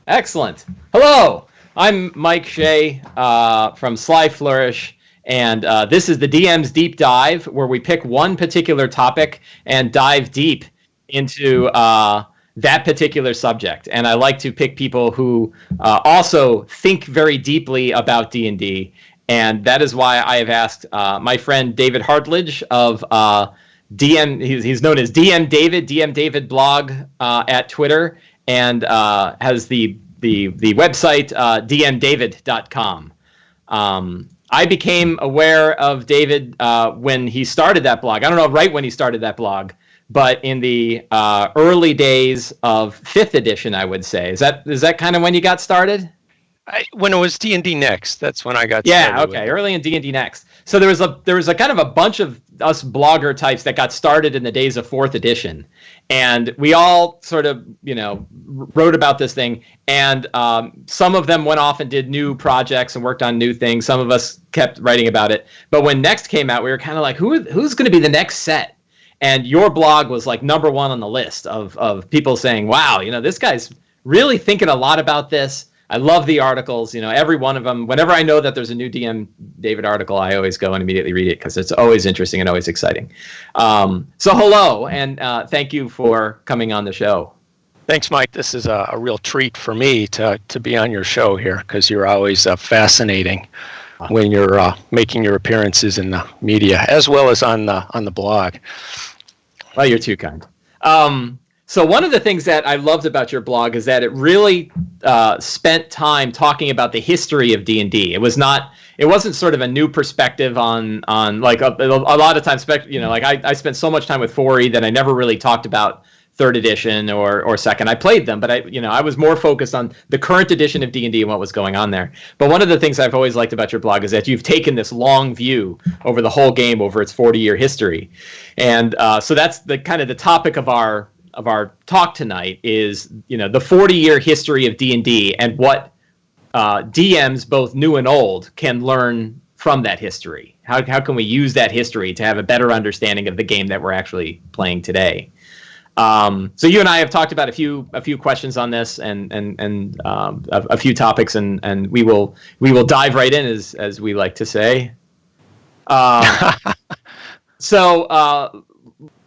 Excellent. Hello, I'm Mike Shea from Sly Flourish, and this is the DM's Deep Dive, where we pick one particular topic and dive deep into that particular subject. And I like to pick people who also think very deeply about D&D, and that is why I have asked my friend David Hartlage of DM. He's known as DM David blog at Twitter, and has the website dmdavid.com. I became aware of David when he started that blog. I don't know right when he started that blog, but in the early days of 5th edition, I would say. Is that kind of when you got started? When it was D&D Next, that's when I got started. Yeah, okay, with early in D&D Next. So there was a kind of a bunch of us blogger types that got started in the days of 4th edition, and we all sort of wrote about this thing. And some of them went off and did new projects and worked on new things. Some of us kept writing about it. But when Next came out, we were kind of like, who's going to be the next set? And your blog was like number one on the list of people saying, wow, this guy's really thinking a lot about this. I love the articles, every one of them. Whenever I know that there's a new DM David article, I always go and immediately read it because it's always interesting and always exciting. So hello, and thank you for coming on the show. Thanks, Mike. This is a real treat for me to be on your show here, because you're always fascinating when you're making your appearances in the media as well as on the blog. Well, you're too kind. So one of the things that I loved about your blog is that it really spent time talking about the history of D&D. It wasn't sort of a new perspective on like a lot of times, like I spent so much time with 4E that I never really talked about 3rd edition or 2nd. I played them, but I was more focused on the current edition of D&D and what was going on there. But one of the things I've always liked about your blog is that you've taken this long view over the whole game, over its 40-year history. And so that's the kind of the topic of our talk tonight is, the 40-year history of D&D and what DMs, both new and old, can learn from that history. How can we use that history to have a better understanding of the game that we're actually playing today? So you and I have talked about a few questions on this and a few topics, and we will dive right in, as we like to say. So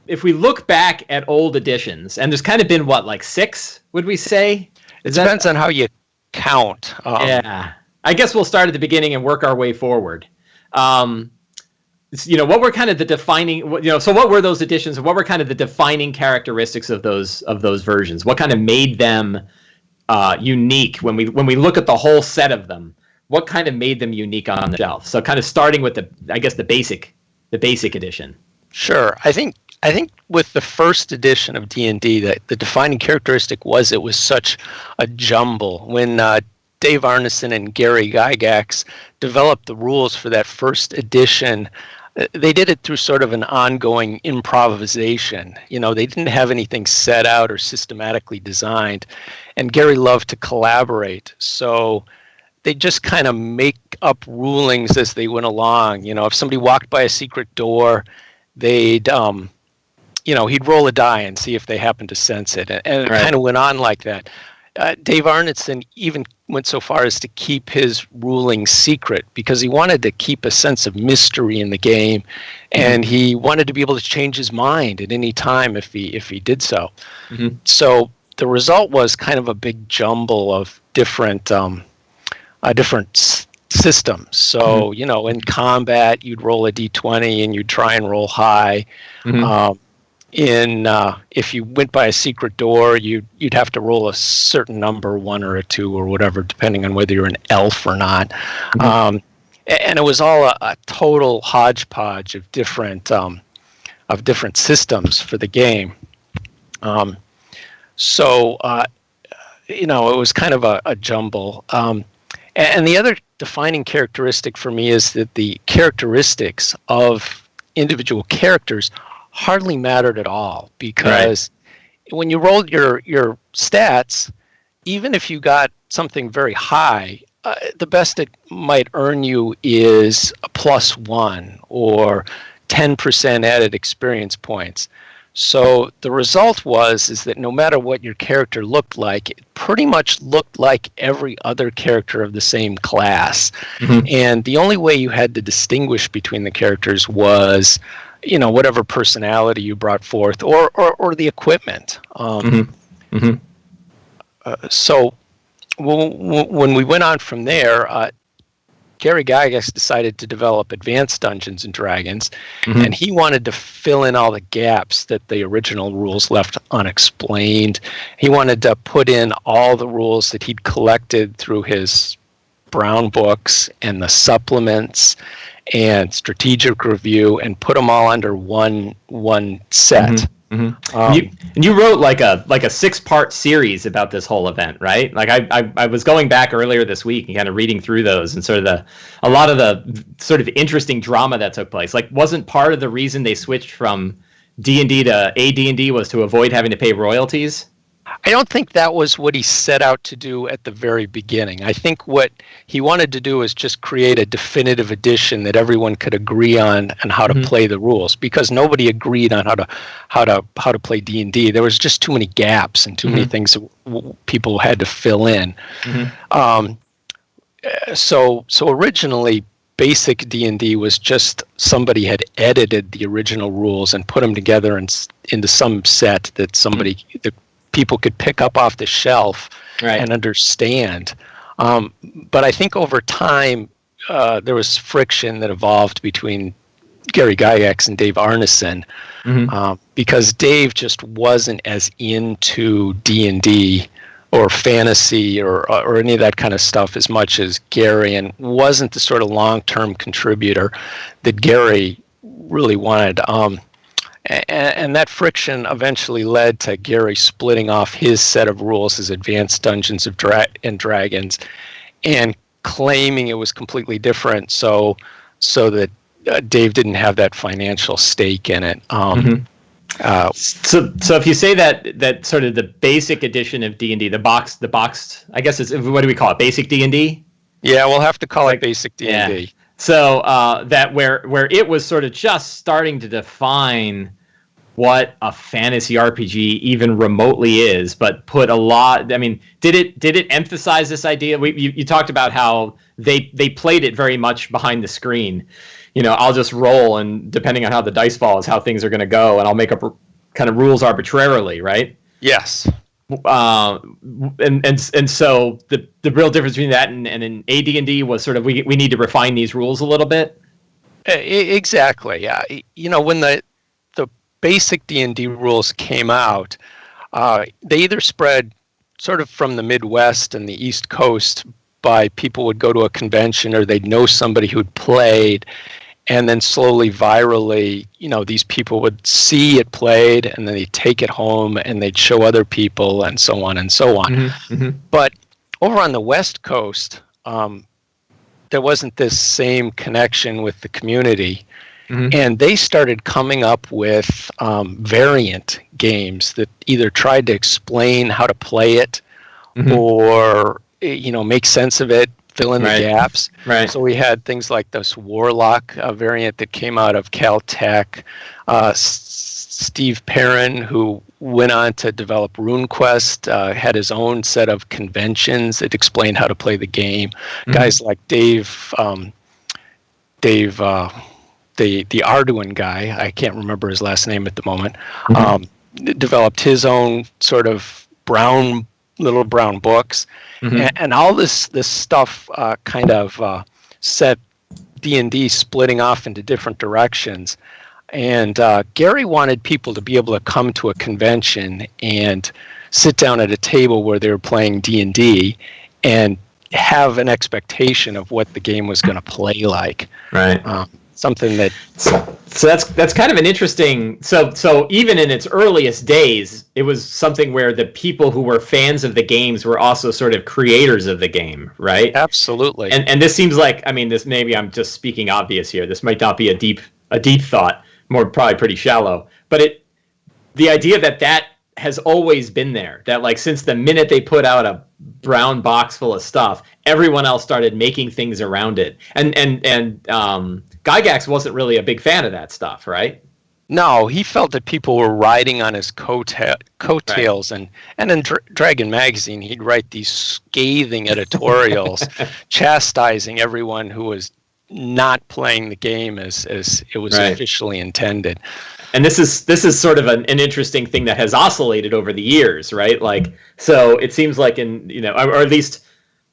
if we look back at old editions, and there's kind of been like 6, would we say? It depends on how you count. Yeah, I guess we'll start at the beginning and work our way forward. What were kind of the defining? So what were those editions, and what were kind of the defining characteristics of those versions? What kind of made them unique when we look at the whole set of them? What kind of made them unique on the shelf? So kind of starting with the basic edition. Sure, I think with the first edition of D&D, that the defining characteristic was it was such a jumble. When Dave Arneson and Gary Gygax developed the rules for that first edition, they did it through sort of an ongoing improvisation. They didn't have anything set out or systematically designed, and Gary loved to collaborate. So they just kind of make up rulings as they went along. If somebody walked by a secret door, they'd he'd roll a die and see if they happened to sense it. And it kind of went on like that. Dave Arneson even went so far as to keep his ruling secret because he wanted to keep a sense of mystery in the game, and he wanted to be able to change his mind at any time if he did so. Mm-hmm. So the result was kind of a big jumble of different systems. So, in combat, you'd roll a d20 and you'd try and roll high. Mm-hmm. If you went by a secret door, you'd have to roll a certain number, 1 or a 2 or whatever, depending on whether you're an elf or not. Mm-hmm. And it was all a total hodgepodge of different systems for the game. So it was kind of a jumble. And the other defining characteristic for me is that the characteristics of individual characters hardly mattered at all, because when you rolled your stats, even if you got something very high, the best it might earn you is a +1 or 10% added experience points. So the result is that no matter what your character looked like, it pretty much looked like every other character of the same class. Mm-hmm. And the only way you had to distinguish between the characters was, whatever personality you brought forth, or the equipment. Mm-hmm. Mm-hmm. So when we went on from there, Gary Gygax decided to develop Advanced Dungeons and Dragons, Mm-hmm. and he wanted to fill in all the gaps that the original rules left unexplained. He wanted to put in all the rules that he'd collected through his brown books and the supplements and strategic review, and put them all under one set. Mm-hmm. Mm-hmm. You wrote like a 6-part series about this whole event, right? Like I was going back earlier this week and kind of reading through those, and sort of a lot of the sort of interesting drama that took place. Like, wasn't part of the reason they switched from D&D to AD&D was to avoid having to pay royalties? I don't think that was what he set out to do at the very beginning. I think what he wanted to do is just create a definitive edition that everyone could agree on and how to play the rules, because nobody agreed on how to play D&D. There was just too many gaps and too many things that people had to fill in. So originally, basic D&D was just somebody had edited the original rules and put them together into some set that that people could pick up off the shelf and understand. But I think over time, there was friction that evolved between Gary Gygax and Dave Arneson, because Dave just wasn't as into D&D or fantasy or any of that kind of stuff as much as Gary, and wasn't the sort of long-term contributor that Gary really wanted. And that friction eventually led to Gary splitting off his set of rules as Advanced Dungeons and Dragons, and claiming it was completely different, so that Dave didn't have that financial stake in it. So if you say that sort of the basic edition of D&D, the boxed, I guess what do we call it? Basic D&D? Yeah, we'll have to call it basic D&D. Yeah. So that where it was sort of just starting to define what a fantasy RPG even remotely is, but put a lot. I mean, did it emphasize this idea? You talked about how they played it very much behind the screen. I'll just roll, and depending on how the dice fall is how things are going to go, and I'll make up kind of rules arbitrarily, right? Yes. And so the real difference between that and in AD&D was sort of we need to refine these rules a little bit. Exactly. Yeah. When the basic D&D rules came out, they either spread sort of from the Midwest and the East Coast by people would go to a convention, or they'd know somebody who'd played, and then slowly virally, these people would see it played, and then they'd take it home and they'd show other people, and so on and so on. But over on the West Coast, there wasn't this same connection with the community. And they started coming up with variant games that either tried to explain how to play it or make sense of it, fill in the gaps. Right. So we had things like this Warlock variant that came out of Caltech. Steve Perrin, who went on to develop RuneQuest, had his own set of conventions that explained how to play the game. Guys like Dave, the Arduin guy, I can't remember his last name at the moment, developed his own sort of little brown books, and all this stuff kind of set D&D splitting off into different directions. And Gary wanted people to be able to come to a convention and sit down at a table where they were playing D&D and have an expectation of what the game was going to play like. Right. Something that so that's kind of an interesting. So even in its earliest days, it was something where the people who were fans of the games were also sort of creators of the game, right? Absolutely. And this seems like, I mean, this, maybe I'm just speaking obvious here. This might not be a deep thought, more probably pretty shallow. But the idea that has always been there, that like since the minute they put out a brown box full of stuff, everyone else started making things around it. And Gygax wasn't really a big fan of that stuff, right? No, he felt that people were riding on his coattails, Right. and in Dragon Magazine, he'd write these scathing editorials, chastising everyone who was not playing the game as it was Right. officially intended. And this is sort of an interesting thing that has oscillated over the years, right? Like, so it seems like or at least,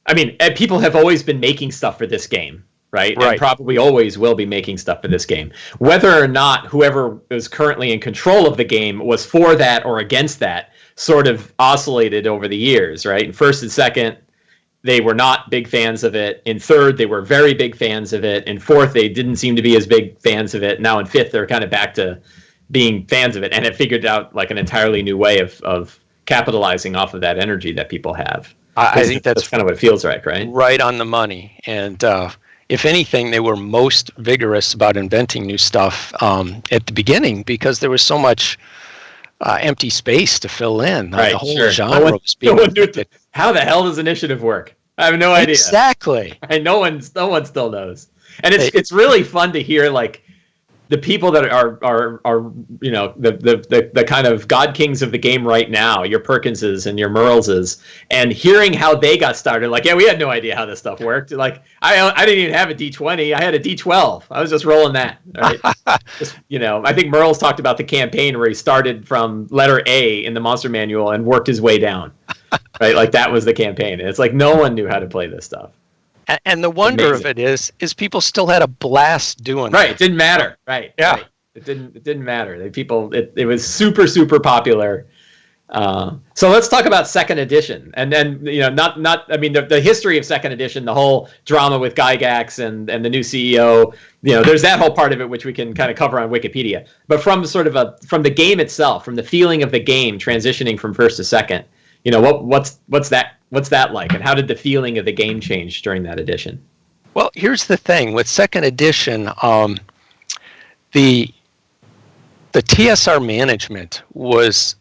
I mean, people have always been making stuff for this game, right? Right. And probably always will be making stuff for this game. Whether or not whoever is currently in control of the game was for that or against that sort of oscillated over the years, right? In first and second, they were not big fans of it. In third, they were very big fans of it. In fourth, they didn't seem to be as big fans of it. Now in fifth, they're kind of back to being fans of it and have figured out like an entirely new way of capitalizing off of that energy that people have. I think that's kind of what it feels like, right? Right on the money. And if anything, they were most vigorous about inventing new stuff at the beginning because there was so much empty space to fill in. Right, the whole sure. genre was being invented. How the hell does initiative work? I have no idea. Exactly. And no one still knows. And it's really fun to hear like the people that are the kind of god kings of the game right now, your Perkinses and your Merleses, and hearing how they got started. Like, yeah, we had no idea how this stuff worked. Like, I didn't even have a D20. I had a D12. I was just rolling that. Right? Just, I think Merle's talked about the campaign where he started from letter A in the monster manual and worked his way down. Right, like that was the campaign. And it's like no one knew how to play this stuff. And the wonder of it is people still had a blast doing it. Right, it didn't matter. Right. Yeah. Right. It didn't matter. It was super, super popular. So let's talk about second edition. And then, the history of second edition, the whole drama with Gygax and the new CEO, there's that whole part of it, which we can kind of cover on Wikipedia. But from from the game itself, from the feeling of the game transitioning from first to second, what's that like? And how did the feeling of the game change during that edition? Well, here's the thing. With second edition, the TSR management was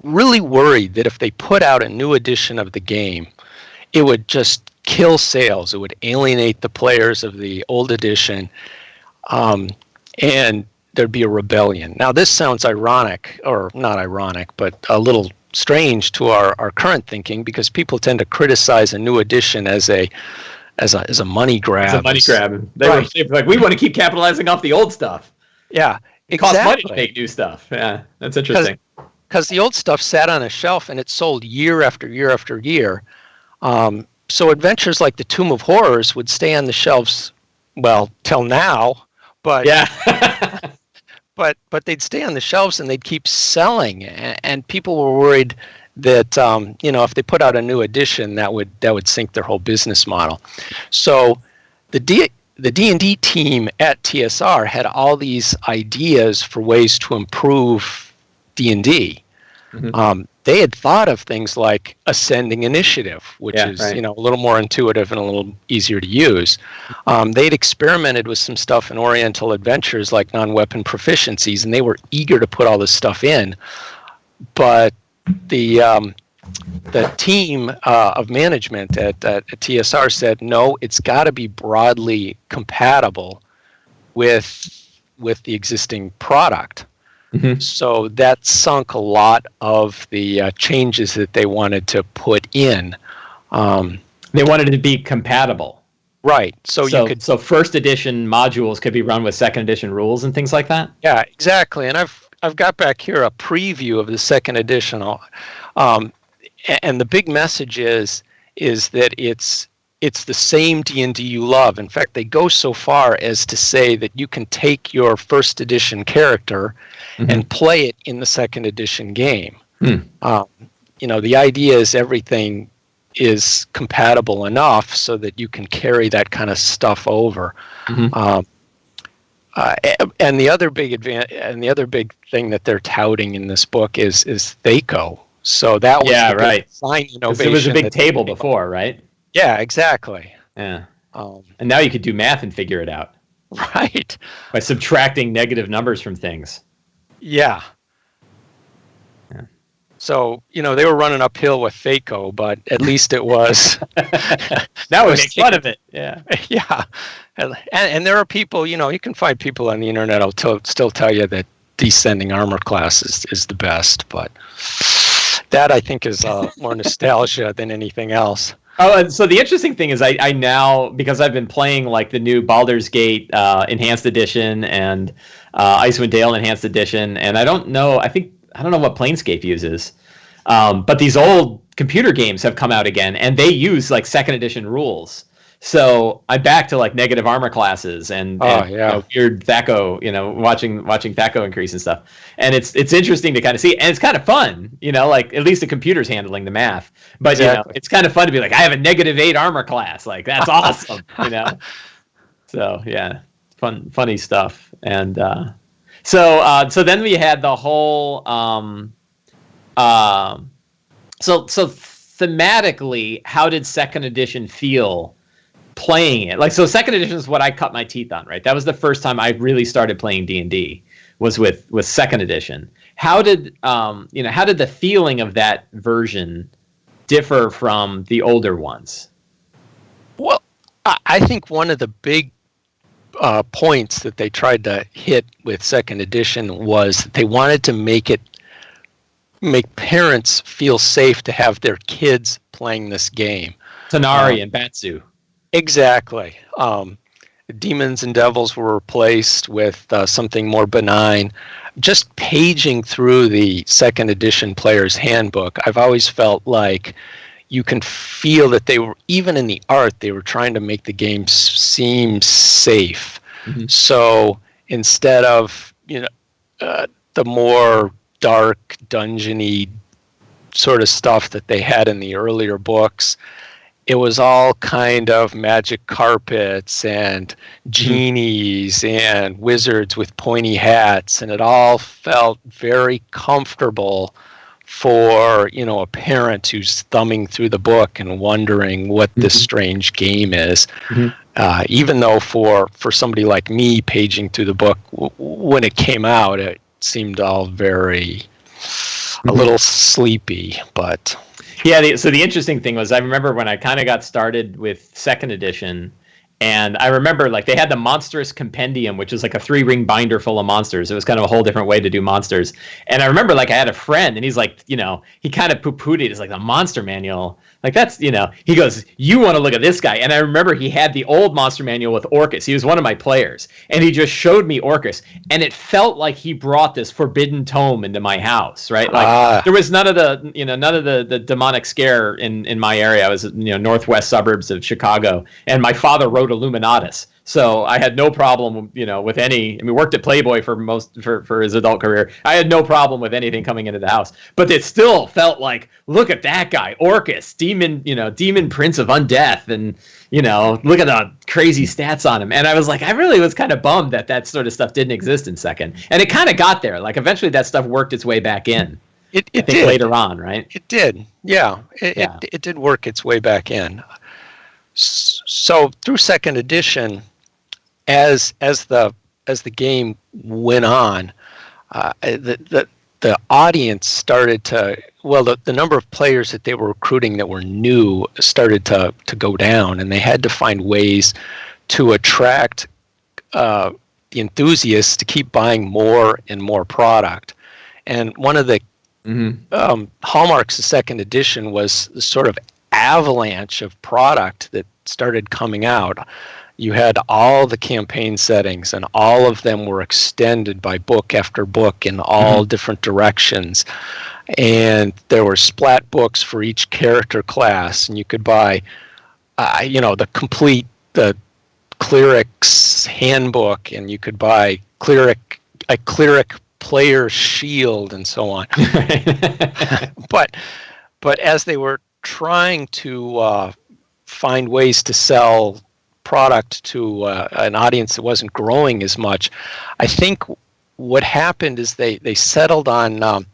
really worried that if they put out a new edition of the game, it would just kill sales. It would alienate the players of the old edition, and there'd be a rebellion. Now, this sounds ironic, or not ironic, but a little strange to our current thinking because people tend to criticize a new edition as a money grab. It's a money grab. They were like, we want to keep capitalizing off the old stuff. Yeah, it costs money to make new stuff. Yeah, that's interesting. Because the old stuff sat on a shelf and it sold year after year after year. So adventures like the Tomb of Horrors would stay on the shelves, well, till now. But yeah. But they'd stay on the shelves and they'd keep selling, and people were worried that if they put out a new edition, that would sink their whole business model. So the D&D team at TSR had all these ideas for ways to improve D&D. Mm-hmm. They had thought of things like ascending initiative, which is a little more intuitive and a little easier to use. They'd experimented with some stuff in Oriental Adventures like non-weapon proficiencies, and they were eager to put all this stuff in. But the team of management at TSR said, no, it's got to be broadly compatible with the existing product. Mm-hmm. So that sunk a lot of the changes that they wanted to put in. They wanted it to be compatible. Right. So first edition modules could be run with second edition rules and things like that? Yeah, exactly. And I've got back here a preview of the second edition. And the big message is that it's the same D&D you love. In fact, they go so far as to say that you can take your first edition character and play it in the second edition game. The idea is everything is compatible enough so that you can carry that kind of stuff over. And the other big thing that they're touting in this book is THAC0. So that was the design innovation. It was a big table before, right? Yeah, exactly. Yeah. And now you could do math and figure it out. Right. By subtracting negative numbers from things. Yeah. So, they were running uphill with THAC0, but at least it was. Now we make fun of it. Yeah. Yeah. And there are people, you can find people on the internet who'll still tell you that descending armor class is the best. But that, I think, is more nostalgia than anything else. Oh, and so the interesting thing is I now, because I've been playing like the new Baldur's Gate Enhanced Edition and Icewind Dale Enhanced Edition, and I don't know what Planescape uses, but these old computer games have come out again, and they use like second edition rules. So I'm back to like negative armor classes and weird THAC0, watching THAC0 increase and stuff. And it's interesting to kind of see, and it's kind of fun, like at least the computer's handling the math. But exactly. it's kind of fun to be like, I have a -8 armor class, like that's awesome, So yeah, funny stuff. And so then we had the whole so thematically, how did second edition feel playing it? Like, so second edition is what I cut my teeth on, right? That was the first time I really started playing D&D, was with second edition. How did the feeling of that version differ from the older ones? Well, I think one of the big points that they tried to hit with second edition was that they wanted to make parents feel safe to have their kids playing this game. Tanari and Batsu. Exactly. Demons and devils were replaced with something more benign. Just paging through the second edition player's handbook, I've always felt like you can feel that they were, even in the art, they were trying to make the game seem safe. Mm-hmm. So instead of the more dark, dungeony sort of stuff that they had in the earlier books, it was all kind of magic carpets and genies and wizards with pointy hats, and it all felt very comfortable for a parent who's thumbing through the book and wondering what this strange game is. Even though for somebody like me paging through the book, when it came out, it seemed all very a little sleepy, but yeah. So the interesting thing was, I remember when I kind of got started with second edition, and I remember like they had the Monstrous Compendium, which is like a 3-ring binder full of monsters. It was kind of a whole different way to do monsters. And I remember like I had a friend, and he's like, he kind of poo-pooed it. It's like the monster manual. Like that's, he goes, you want to look at this guy. And I remember he had the old monster manual with Orcus. He was one of my players. And he just showed me Orcus. And it felt like he brought this forbidden tome into my house, right? Like there was none of the demonic scare in my area. I was, northwest suburbs of Chicago. And my father wrote Illuminatus. So I had no problem, with any. I mean, worked at Playboy for his adult career. I had no problem with anything coming into the house. But it still felt like, look at that guy, Orcus, demon prince of undeath, and look at the crazy stats on him. And I was like, I really was kind of bummed that sort of stuff didn't exist in second. And it kind of got there. Like eventually, that stuff worked its way back in. It did later on, right? It did. Yeah. It did work its way back in. So through second edition, as the game went on, the audience started to, the number of players that they were recruiting that were new started to go down, and they had to find ways to attract the enthusiasts to keep buying more and more product. And one of the hallmarks of second edition was the sort of avalanche of product that started coming out. You had all the campaign settings, and all of them were extended by book after book in all different directions. And there were splat books for each character class, and you could buy, the cleric's handbook, and you could buy a cleric player shield, and so on. But as they were trying to find ways to sell product to an audience that wasn't growing as much, I think what happened is they settled on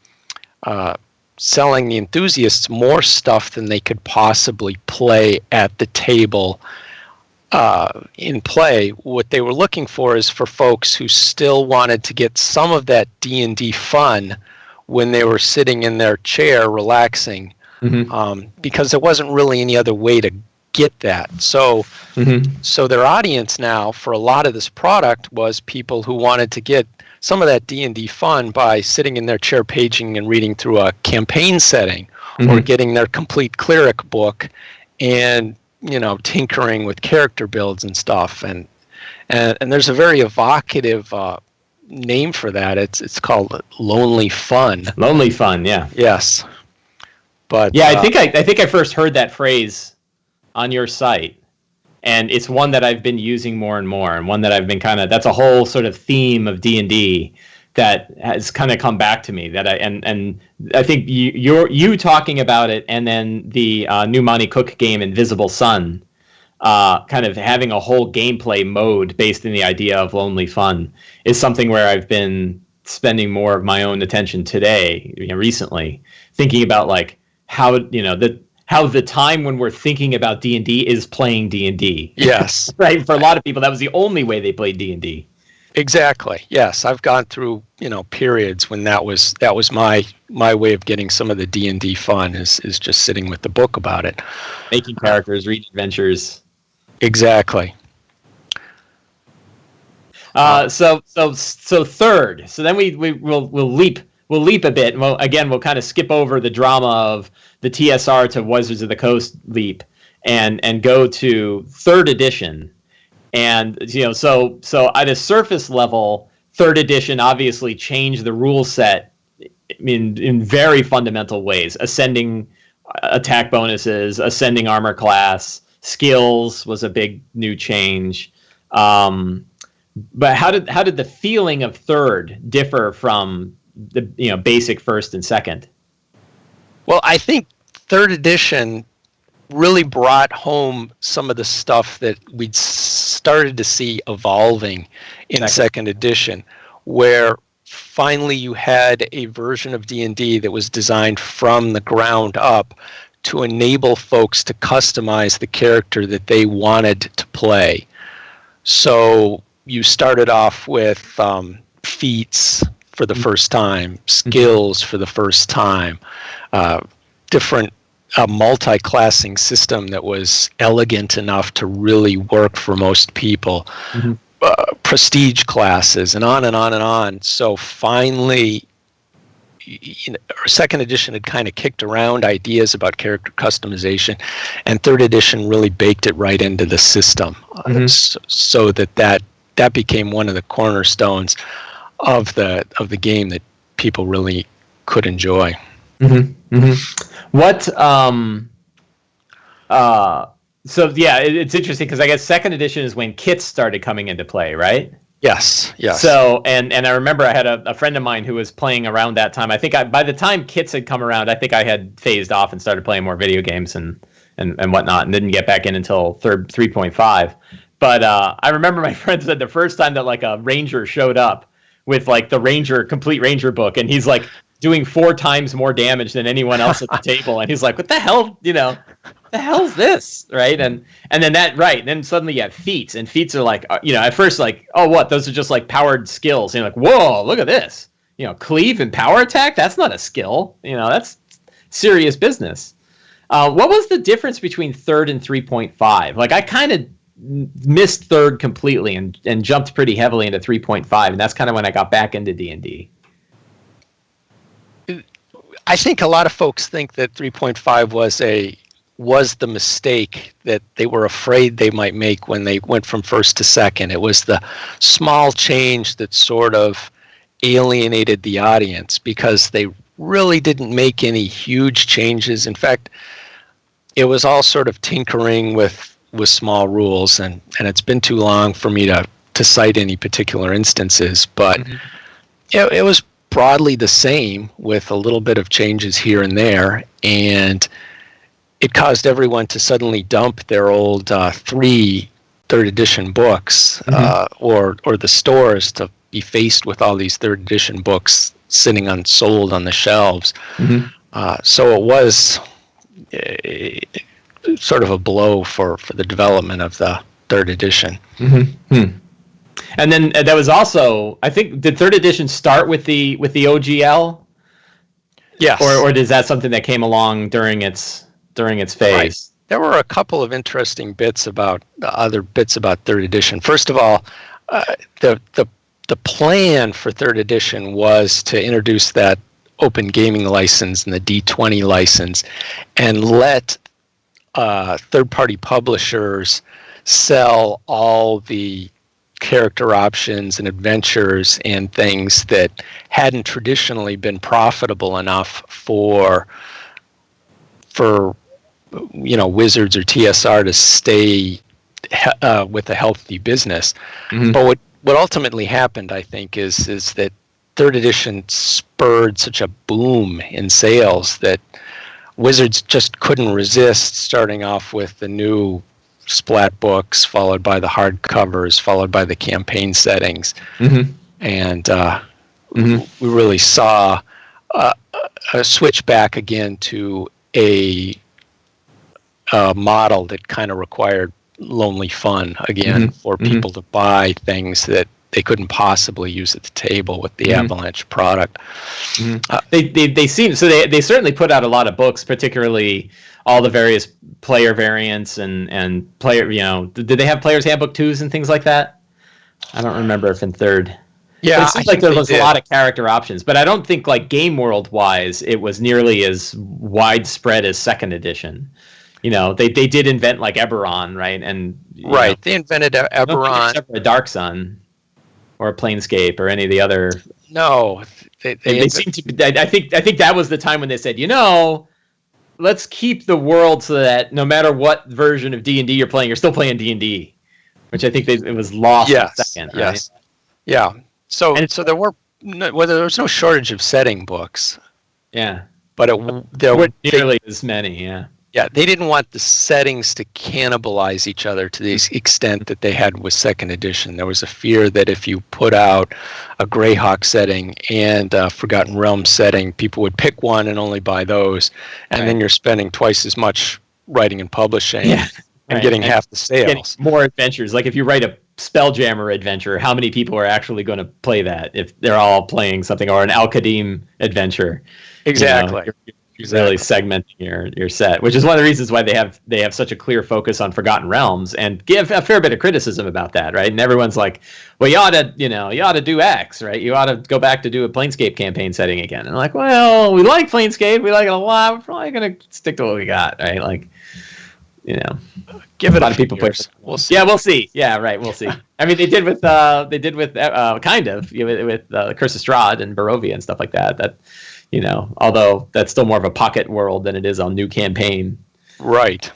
selling the enthusiasts more stuff than they could possibly play at the table in play. What they were looking for is for folks who still wanted to get some of that D&D fun when they were sitting in their chair relaxing, because there wasn't really any other way to get that. So their audience now for a lot of this product was people who wanted to get some of that D&D fun by sitting in their chair paging and reading through a campaign setting, or getting their complete cleric book and, tinkering with character builds and stuff. And there's a very evocative name for that. It's called Lonely Fun. Lonely Fun, yeah. Yes. But yeah, I think I first heard that phrase on your site. And it's one that I've been using more and more, and one that I've been that's a whole sort of theme of D&D that has kind of come back to me. That I think you talking about it, and then the new Monty Cook game Invisible Sun, kind of having a whole gameplay mode based in the idea of Lonely Fun is something where I've been spending more of my own attention today, recently, thinking about like how the time when we're thinking about D&D is playing D&D. Yes. Right? For a lot of people, that was the only way they played D&D. Exactly. Yes, I've gone through, periods when that was my way of getting some of the D&D fun is just sitting with the book about it. Making characters, reading adventures. Exactly. So third. So then we'll leap a bit. We'll kind of skip over the drama of the TSR to Wizards of the Coast leap and go to third edition. And so at a surface level, third edition obviously changed the rule set in very fundamental ways. Ascending attack bonuses, ascending armor class, skills was a big new change. But how did the feeling of third differ from the basic first and second? Well, I think third edition really brought home some of the stuff that we'd started to see evolving in second edition, where finally you had a version of D&D that was designed from the ground up to enable folks to customize the character that they wanted to play. So you started off with feats for the first time, skills for the first time, different multi-classing system that was elegant enough to really work for most people, prestige classes, and on and on and on. So finally, second edition had kind of kicked around ideas about character customization, and third edition really baked it right into the system, so that became one of the cornerstones of the game that people really could enjoy. What it's interesting because I guess second edition is when kits started coming into play, right? Yes. So and I remember I had a friend of mine who was playing around that time. I think by the time kits had come around, I think I had phased off and started playing more video games and whatnot, and didn't get back in until 3.5. But I remember my friend said the first time that like a ranger showed up with like the complete ranger book, and he's like doing 4 times more damage than anyone else at the table, and he's like, what the hell, the hell's this, right? And then then suddenly you have feats, and feats are like, at first like, oh, what, those are just like powered skills, and you're like, whoa, look at this, cleave and power attack, that's not a skill, that's serious business. What was the difference between third and 3.5? Like I kind of missed third completely and jumped pretty heavily into 3.5, and that's kind of when I got back into D&D. I think a lot of folks think that 3.5 was the mistake that they were afraid they might make when they went from first to second. It was the small change that sort of alienated the audience because they really didn't make any huge changes. In fact, it was all sort of tinkering with small rules, and it's been too long for me to cite any particular instances, but it was broadly the same with a little bit of changes here and there, and it caused everyone to suddenly dump their old 3 third edition books, or the stores to be faced with all these third edition books sitting unsold on the shelves. So it was sort of a blow for the development of the third edition. And then that was also, I think, did third edition start with the OGL? Yes. Or is that something that came along during its phase? Right. There were a couple of interesting bits about third edition. First of all, the the plan for third edition was to introduce that open gaming license and the D20 license and let third-party publishers sell all the character options and adventures and things that hadn't traditionally been profitable enough for Wizards or TSR to stay with a healthy business. Mm-hmm. But what ultimately happened, I think, is that third edition spurred such a boom in sales that Wizards just couldn't resist starting off with the new splat books, followed by the hardcovers, followed by the campaign settings. Mm-hmm. And we really saw a switch back again to a model that kind of required lonely fun again for people to buy things that they couldn't possibly use at the table with the Avalanche product. They certainly put out a lot of books, particularly all the various player variants and player. Did they have Player's Handbook 2s and things like that? I don't remember if in third. Yeah, but it seems like there was a lot of character options, but I don't think like game world wise it was nearly as widespread as second edition. They did invent like Eberron, right? And they invented Eberron, except for a Dark Sun or a Planescape or any of the other. No, they seem to be. I think that was the time when they said, let's keep the world so that no matter what version of D&D you're playing, you're still playing D&D, which I think it was lost in a second. Right? Yes. Yeah. So there was no shortage of setting books. Yeah. But there weren't nearly as many. Yeah. Yeah, they didn't want the settings to cannibalize each other to the extent that they had with second edition. There was a fear that if you put out a Greyhawk setting and a Forgotten Realms setting, people would pick one and only buy those, and then you're spending twice as much writing and publishing and getting half the sales. More adventures. Like if you write a Spelljammer adventure, how many people are actually going to play that if they're all playing something, or an Alkadim adventure? Exactly. You're really segmenting your set, which is one of the reasons why they have such a clear focus on Forgotten Realms and give a fair bit of criticism about that, right? And everyone's like, well, you ought to do X, right? You ought to go back to do a Planescape campaign setting again. And I'm like, well, we like Planescape, we like it a lot. We're probably gonna stick to what we got, right? Like, give it a lot of people years. We'll see. Yeah, we'll see. Yeah, right. We'll see. I mean, they did with Curse of Strahd and Barovia and stuff like that. That. Although that's still more of a pocket world than it is on new campaign. Right.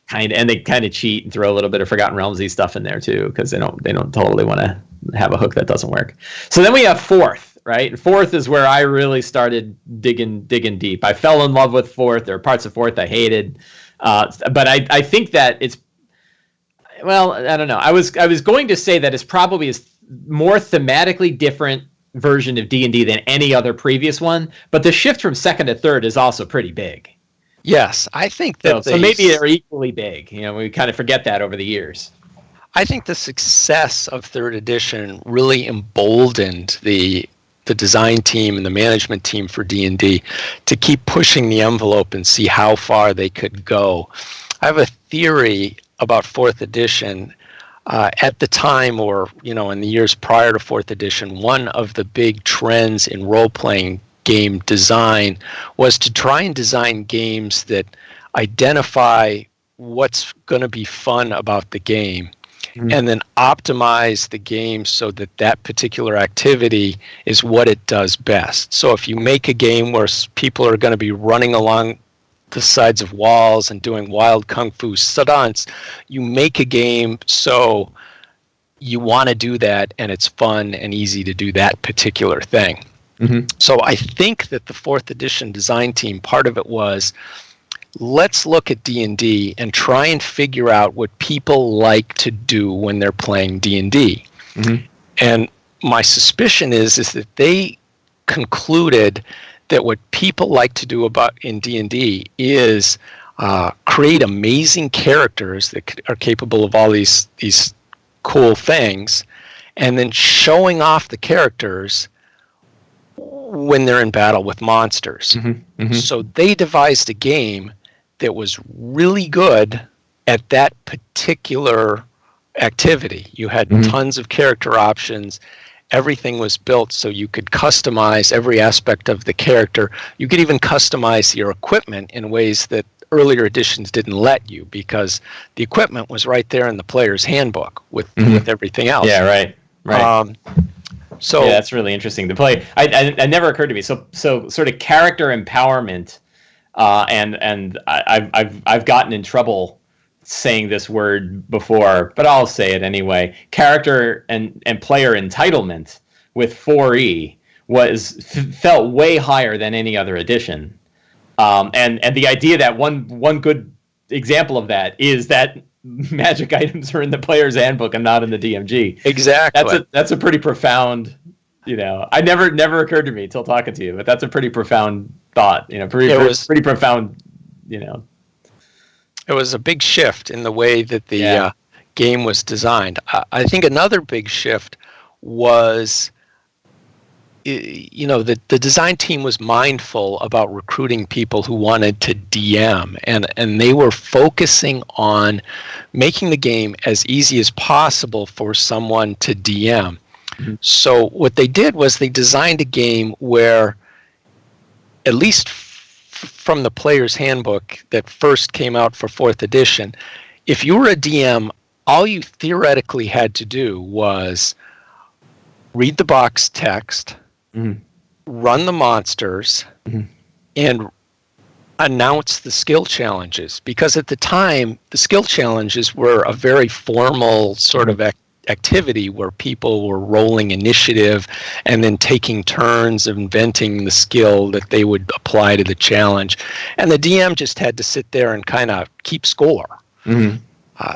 And they kind of cheat and throw a little bit of Forgotten Realmsy stuff in there too, because they don't totally want to have a hook that doesn't work. So then we have fourth, right? Fourth is where I really started digging deep. I fell in love with fourth. There are parts of fourth I hated, but I think that it's, well, I don't know. I was going to say that it's probably is more thematically different version of D&D than any other previous one, but the shift from second to third is also pretty big. Yes, I think that so maybe they're equally big. We kind of forget that over the years. I think the success of third edition really emboldened the design team and the management team for D&D to keep pushing the envelope and see how far they could go. I have a theory about fourth edition. At the time, or in the years prior to fourth edition, one of the big trends in role-playing game design was to try and design games that identify what's going to be fun about the game, and then optimize the game so that particular activity is what it does best. So if you make a game where people are going to be running along the sides of walls and doing wild kung fu stunts, you make a game so you want to do that and it's fun and easy to do that particular thing. So I think that the fourth edition design team, part of it was, let's look at D&D and try and figure out what people like to do when they're playing D&D. And my suspicion is that they concluded that what people like to do in D&D is create amazing characters that are capable of all these cool things, and then showing off the characters when they're in battle with monsters. So they devised a game that was really good at that particular activity. You had tons of character options, everything was built so you could customize every aspect of the character. You could even customize your equipment in ways that earlier editions didn't let you, because the equipment was right there in the player's handbook with everything else. Yeah, right. So yeah, that's really interesting to play. It never occurred to me. So sort of character empowerment, and I've gotten in trouble saying this word before, but I'll say it anyway. Character and player entitlement with 4E felt way higher than any other edition. And the idea that one good example of that is that magic items are in the player's handbook and not in the DMG. Exactly. That's a pretty profound, I never occurred to me till talking to you, but that's a pretty profound thought, pretty profound, It was a big shift in the way that the game was designed. I think another big shift was, the design team was mindful about recruiting people who wanted to DM, and they were focusing on making the game as easy as possible for someone to DM. Mm-hmm. So what they did was they designed a game where, at least from the player's handbook that first came out for 4th edition, if you were a DM, all you theoretically had to do was read the box text, run the monsters, and announce the skill challenges. Because at the time, the skill challenges were a very formal sort of activity where people were rolling initiative and then taking turns of inventing the skill that they would apply to the challenge. And the DM just had to sit there and kind of keep score.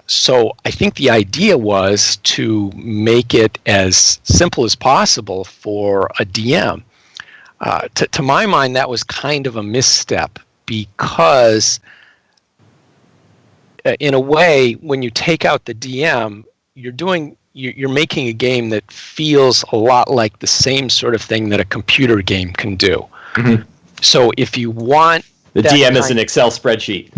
So I think the idea was to make it as simple as possible for a DM. To my mind, that was kind of a misstep, because in a way, when you take out the DM, you're making a game that feels a lot like the same sort of thing that a computer game can do. So if you want the DM is an Excel spreadsheet.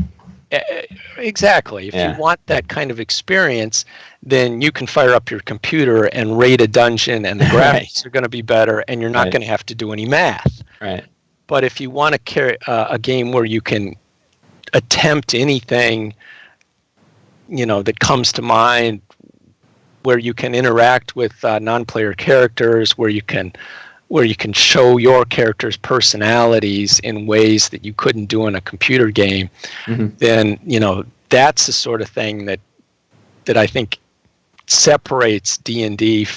Exactly. If you want that kind of experience, then you can fire up your computer and raid a dungeon, and the graphics are going to be better, and you're not going to have to do any math. Right. But if you want to carry a game where you can attempt anything, that comes to mind, where you can interact with non-player characters, where you can show your characters' personalities in ways that you couldn't do in a computer game, then that's the sort of thing that I think separates D&D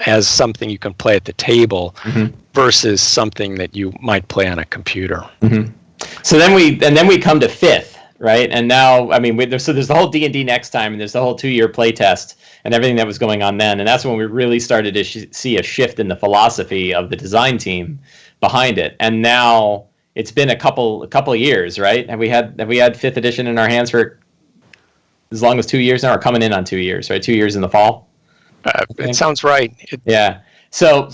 as something you can play at the table versus something that you might play on a computer. So then we come to 5th, right? And now, there's the whole D&D Next Time, and there's the whole 2-year play test and everything that was going on then. And that's when we really started to see a shift in the philosophy of the design team behind it. And now it's been a couple of years, right? Have we had 5th edition in our hands for as long as 2 years now, or coming in on 2 years, right? 2 years in the fall. It sounds right. Yeah. So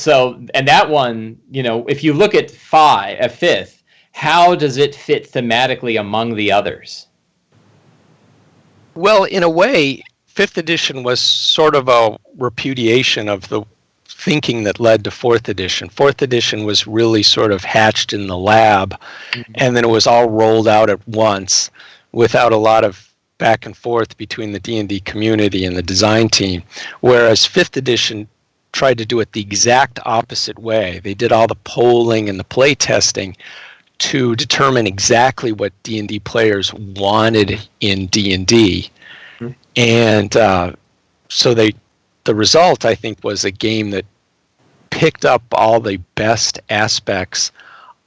and that one, if you look at 5th, how does it fit thematically among the others? Well, in a way, 5th edition was sort of a repudiation of the thinking that led to 4th edition. 4th edition was really sort of hatched in the lab, and then it was all rolled out at once without a lot of back and forth between the D&D community and the design team, whereas 5th edition tried to do it the exact opposite way. They did all the polling and the play testing to determine exactly what D&D players wanted in D&D. And so the result, I think, was a game that picked up all the best aspects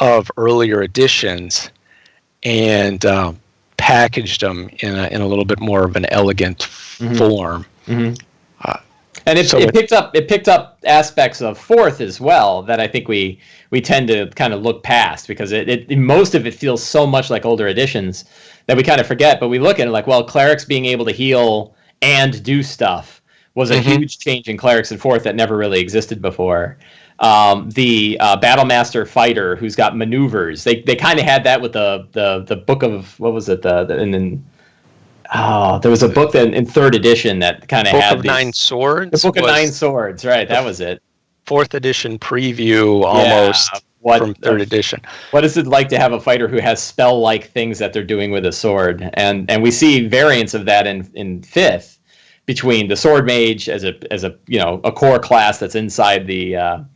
of earlier editions and packaged them in a little bit more of an elegant form. And it picked up aspects of 4th as well that I think we tend to kind of look past, because it most of it feels so much like older editions that we kind of forget. But we look at it like, well, clerics being able to heal and do stuff was a huge change in clerics in 4th that never really existed before. The Battlemaster fighter who's got maneuvers, they kind of had that with the book of, what was it, and then there was a book that in 3rd edition that kind of had Book of Nine Swords. The Book of Nine Swords, right? That was it. fourth edition preview almost from third edition. What is it like to have a fighter who has spell-like things that they're doing with a sword? And we see variants of that in fifth, between the sword mage as a a core class that's inside the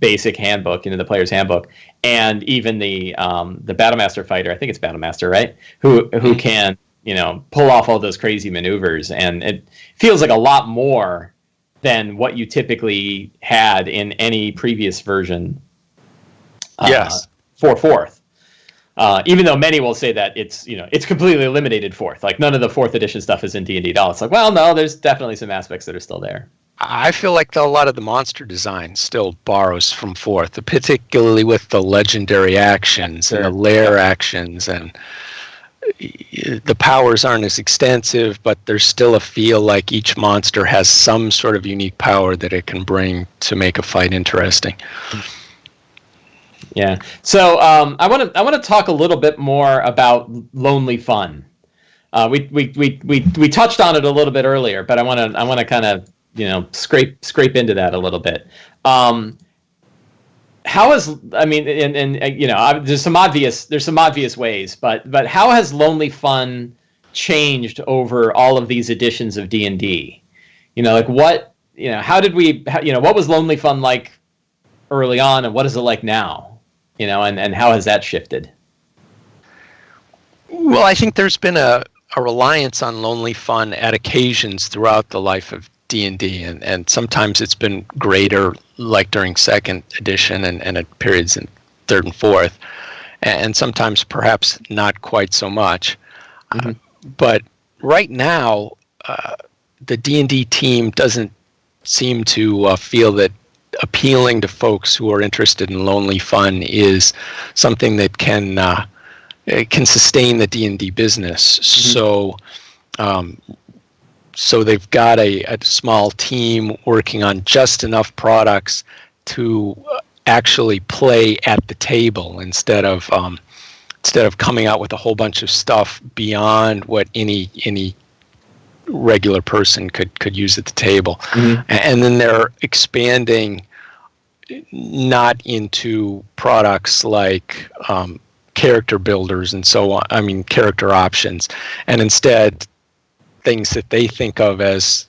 basic handbook, the player's handbook, and even the Battlemaster fighter. I think it's Battlemaster, right? Who can pull off all those crazy maneuvers, and it feels like a lot more than what you typically had in any previous version. Yes. For fourth. Even though many will say that it's completely eliminated fourth. Like, none of the fourth edition stuff is in D&D at all. It's like, well, no, there's definitely some aspects that are still there. I feel like a lot of the monster design still borrows from fourth, particularly with the legendary actions and the lair actions, and the powers aren't as extensive, but there's still a feel like each monster has some sort of unique power that it can bring to make a fight interesting. Yeah. So I want to talk a little bit more about Lonely Fun. We touched on it a little bit earlier, but I want to kind of scrape into that a little bit. How has there's some obvious ways, but how has Lonely Fun changed over all of these editions of D&D? What was Lonely Fun like early on, and what is it like now? And how has that shifted? Well, I think there's been a reliance on Lonely Fun at occasions throughout the life of D&D, and sometimes it's been greater, like during second edition and at periods in third and fourth, and sometimes perhaps not quite so much. Mm-hmm. But right now, the D&D team doesn't seem to feel that appealing to folks who are interested in Lonely Fun is something that can sustain the D&D business. Mm-hmm. So they've got a small team working on just enough products to actually play at the table instead of coming out with a whole bunch of stuff beyond what any regular person could use at the table. Mm-hmm. And then they're expanding not into products like character builders and so on, character options, and instead things that they think of as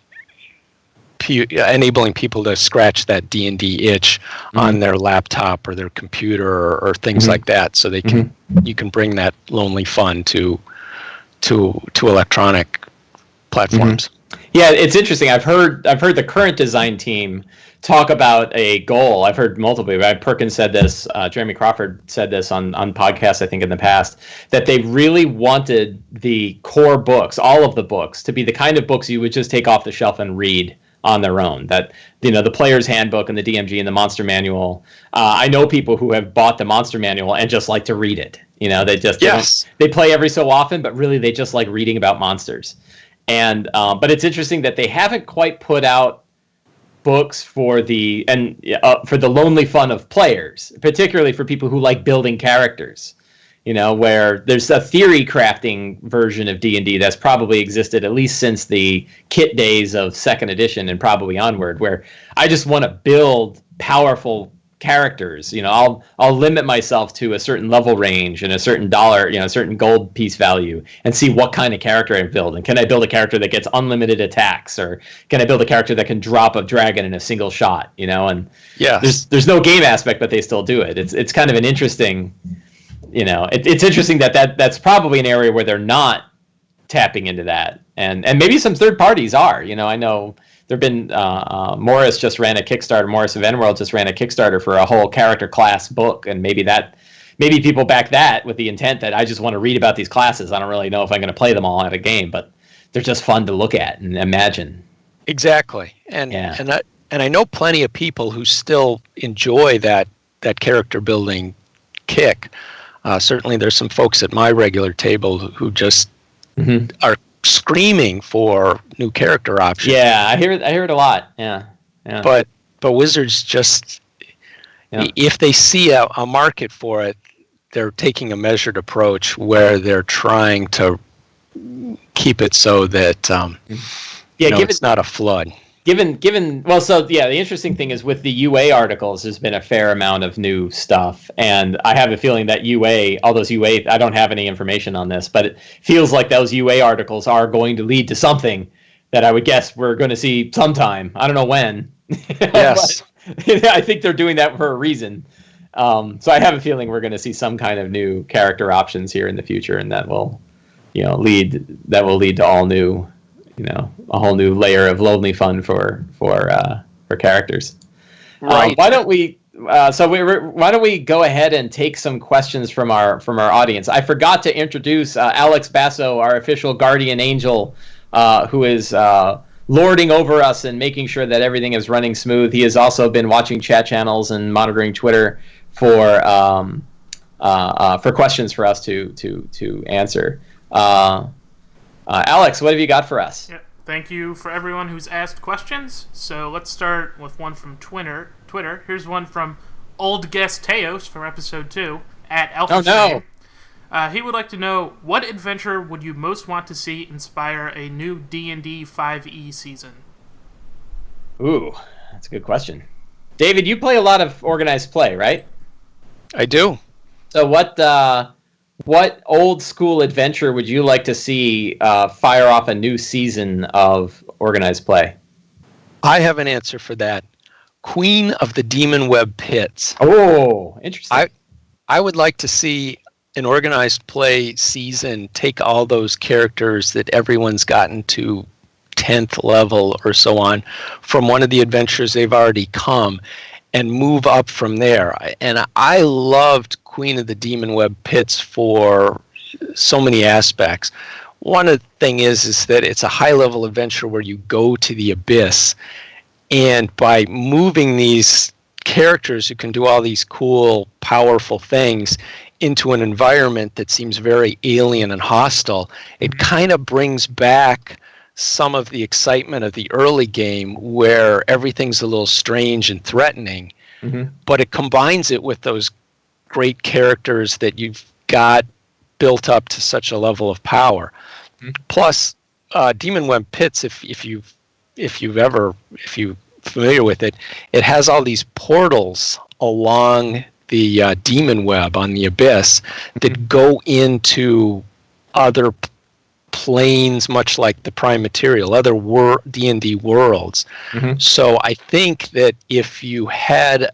enabling people to scratch that D&D itch mm-hmm. on their laptop or their computer or things mm-hmm. like that, so they can mm-hmm. you can bring that Lonely Fun to electronic platforms. Mm-hmm. Yeah, it's interesting. I've heard the current design team talk about a goal. I've heard multiple. Right? Perkins said this. Jeremy Crawford said this on podcasts, I think, in the past, that they really wanted the core books, all of the books, to be the kind of books you would just take off the shelf and read on their own. That the player's handbook and the DMG and the monster manual. I know people who have bought the monster manual and just like to read it. They just they play every so often, but really they just like reading about monsters. And but it's interesting that they haven't quite put out books for the Lonely Fun of players, particularly for people who like building characters. Where there's a theory crafting version of D&D that's probably existed at least since the kit days of second edition and probably onward, where I just want to build powerful characters. I'll limit myself to a certain level range and a certain dollar, a certain gold piece value, and see what kind of character I build. And can I build a character that gets unlimited attacks, or can I build a character that can drop a dragon in a single shot? And there's no game aspect, but they still do it. It's kind of an interesting, it's interesting that's probably an area where they're not tapping into that, and maybe some third parties are. I know there've been Morris just ran a Kickstarter. Morris of Enworld just ran a Kickstarter for a whole character class book, and maybe people back that with the intent that I just want to read about these classes. I don't really know if I'm going to play them all at a game, but they're just fun to look at and imagine. Exactly, and I know plenty of people who still enjoy that character building kick. Certainly, there's some folks at my regular table who just mm-hmm. are screaming for new character options. Yeah, I hear it a lot. Yeah. But Wizards just, if they see a market for it, they're taking a measured approach where they're trying to keep it so that it's not a flood. the interesting thing is with the UA articles, there's been a fair amount of new stuff, and I have a feeling that all those UA, I don't have any information on this, but it feels like those UA articles are going to lead to something that I would guess we're going to see sometime. I don't know when. Yes. I think they're doing that for a reason. So I have a feeling we're going to see some kind of new character options here in the future, and that will, lead to all new, a whole new layer of lonely fun for characters. Right. Why don't we go ahead and take some questions from our audience? I forgot to introduce Alex Basso, our official guardian angel, who is lording over us and making sure that everything is running smooth. He has also been watching chat channels and monitoring Twitter for questions for us to answer. Alex, what have you got for us? Yeah, thank you for everyone who's asked questions. So let's start with one from Twitter. Here's one from Old Guest Teos from episode 2 at Alpha. Oh no! He would like to know, what adventure would you most want to see inspire a new D&D 5e season? Ooh, that's a good question. David, you play a lot of organized play, right? I do. So what old school adventure would you like to see fire off a new season of organized play? I have an answer for that. Queen of the Demon Web Pits. Oh, interesting. I would like to see an organized play season take all those characters that everyone's gotten to 10th level or so on from one of the adventures they've already come and move up from there. And I loved Queen of the Demon Web Pits for so many aspects. One of the thing is that it's a high level adventure where you go to the abyss, and by moving these characters who can do all these cool, powerful things into an environment that seems very alien and hostile, it kind of brings back some of the excitement of the early game where everything's a little strange and threatening, but it combines it with those great characters that you've got built up to such a level of power. Plus, Demon Web Pits, if you're familiar with it, it has all these portals along the demon web on the abyss that go into other planes, much like the Prime Material, other D&D worlds. So I think that if you had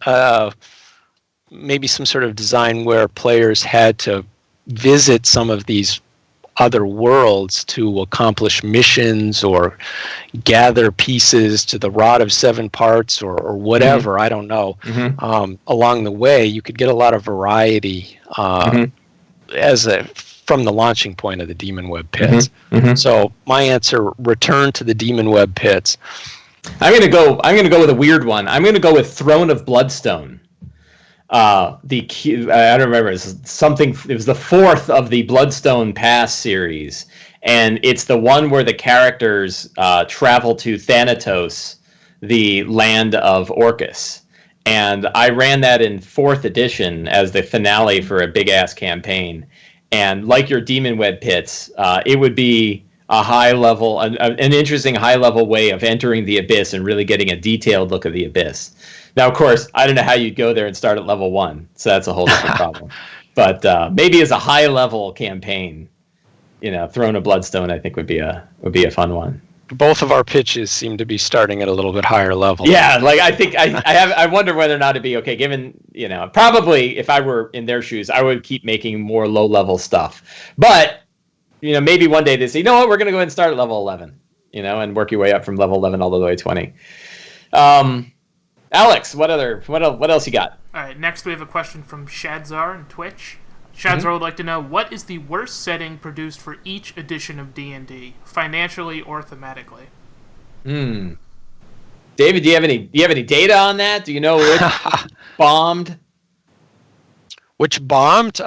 maybe some sort of design where players had to visit some of these other worlds to accomplish missions or gather pieces to the Rod of Seven Parts or whatever, I don't know, along the way, you could get a lot of variety from the launching point of the Demon Web Pits. So my answer, return to the Demon Web Pits. I'm gonna go with a weird one. I'm gonna go with Throne of Bloodstone. I don't remember. It was the fourth of the Bloodstone Pass series, and it's the one where the characters travel to Thanatos, the land of Orcus. And I ran that in 4th edition as the finale for a big ass campaign. And like your Demon Web Pits, it would be a high level, an interesting high level way of entering the abyss and really getting a detailed look of the abyss. Now, of course, I don't know how you'd go there and start at level 1, so that's a whole different problem. But maybe as a high level campaign, Throne of Bloodstone, I think would be a fun one. Both of our pitches seem to be starting at a little bit higher level. Yeah, like I think I wonder whether or not it'd be okay. Given probably if I were in their shoes, I would keep making more low level stuff. But maybe one day they say, what, we're going to go ahead and start at level 11, and work your way up from level 11 all the way to 20. Alex, what else you got? All right, next we have a question from Shadzar on Twitch. Shadzar would like to know, what is the worst setting produced for each edition of D&D, financially or thematically? David, do you have any data on that? Do you know which bombed? Which bombed?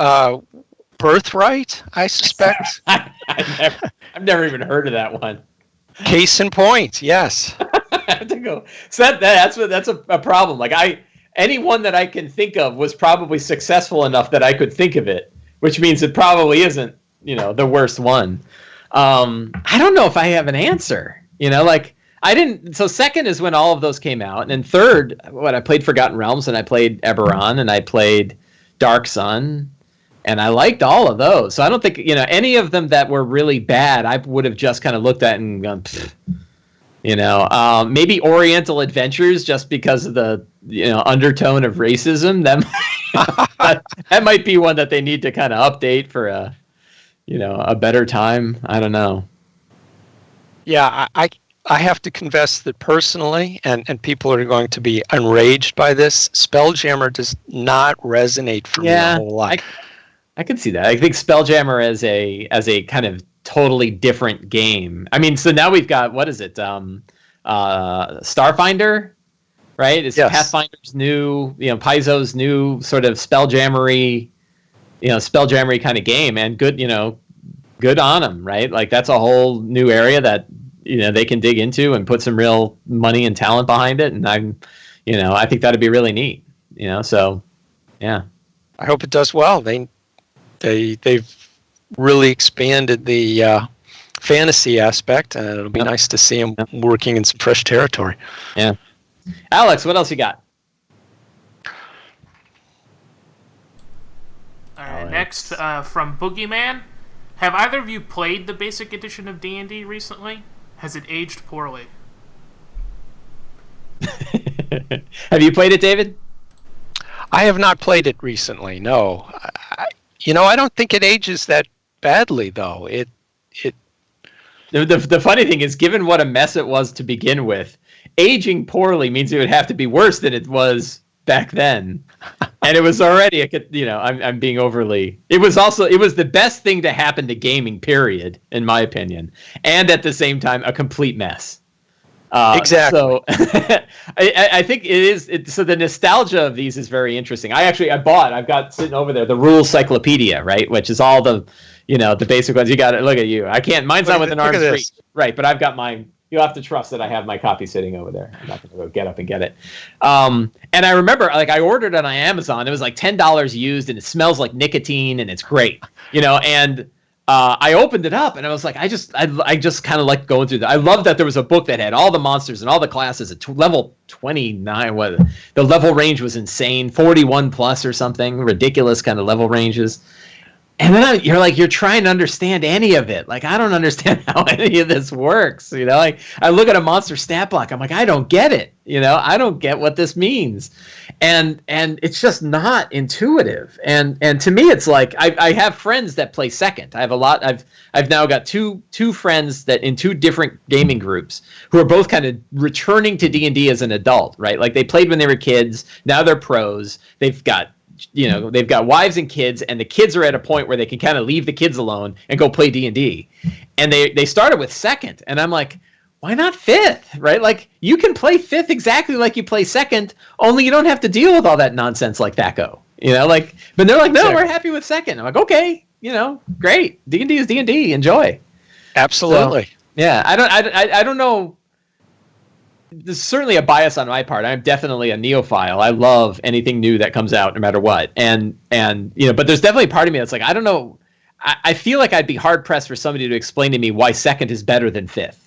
Birthright, I suspect. I've never even heard of that one. Case in point, yes. I have to go. So that's a problem. Like anyone that I can think of was probably successful enough that I could think of it, which means it probably isn't, the worst one. I don't know if I have an answer. I didn't. So second is when all of those came out, and then third, I played Forgotten Realms, and I played Eberron, and I played Dark Sun, and I liked all of those. So I don't think any of them that were really bad, I would have just kind of looked at and gone, maybe Oriental Adventures, just because of the undertone of racism. That might be one that they need to kind of update for a better time. I don't know. Yeah, I have to confess that personally, and people are going to be enraged by this, Spelljammer does not resonate for me a whole lot. I could see that. I think Spelljammer as a kind of totally different game. I mean, so now we've got, what is it? Starfinder, right? It's Pathfinder's new, Paizo's new sort of Spelljammery kind of game, and good on them, right? Like that's a whole new area that they can dig into and put some real money and talent behind it, and I think that'd be really neat. So yeah, I hope it does well. They've really expanded the fantasy aspect, and it'll be nice to see them working in some fresh territory. Yeah, Alex, what else you got? All right, next from Boogeyman. Have either of you played the basic edition of D&D recently? Has it aged poorly? Have you played it, David? I have not played it recently, no. I don't think it ages that badly, though. The funny thing is, given what a mess it was to begin with, aging poorly means it would have to be worse than it was back then. And it was already I'm being overly. It was the best thing to happen to gaming, period, in my opinion, and at the same time a complete mess. Exactly. So I think it is. So the nostalgia of these is very interesting. I've got sitting over there the Rules Cyclopedia, right, which is all the the basic ones. You got it. Look at you. I can't. Mine's not with an arm's reach, right? But I've got mine. You'll have to trust that I have my copy sitting over there. I'm not going to go get up and get it. And I remember, I ordered it on Amazon. It was like $10 used, and it smells like nicotine, and it's great, And I opened it up, and I was like, I just kind of like going through that. I love that there was a book that had all the monsters and all the classes at level 29. The level range was insane, 41 plus or something, ridiculous kind of level ranges. And then you're trying to understand any of it. Like, I don't understand how any of this works. I look at a monster stat block. I'm like, I don't get it. I don't get what this means. And it's just not intuitive. And to me, it's like, I have friends that play second. I have a lot. I've now got two friends that in two different gaming groups who are both kind of returning to D&D as an adult, right? Like they played when they were kids. Now they're pros. They've got wives and kids, and the kids are at a point where they can kind of leave the kids alone and go play D&D. And they started with second, and I'm like, why not fifth, right? Like you can play fifth exactly like you play second, only you don't have to deal with all that nonsense like THAC0. But they're like, no, we're happy with second. I'm like, okay, great. D&D is D&D. Enjoy. Absolutely. So, yeah, I don't know. There's certainly a bias on my part. I'm definitely a neophile. I love anything new that comes out, no matter what. And but there's definitely a part of me that's like, I don't know. I feel like I'd be hard pressed for somebody to explain to me why second is better than fifth.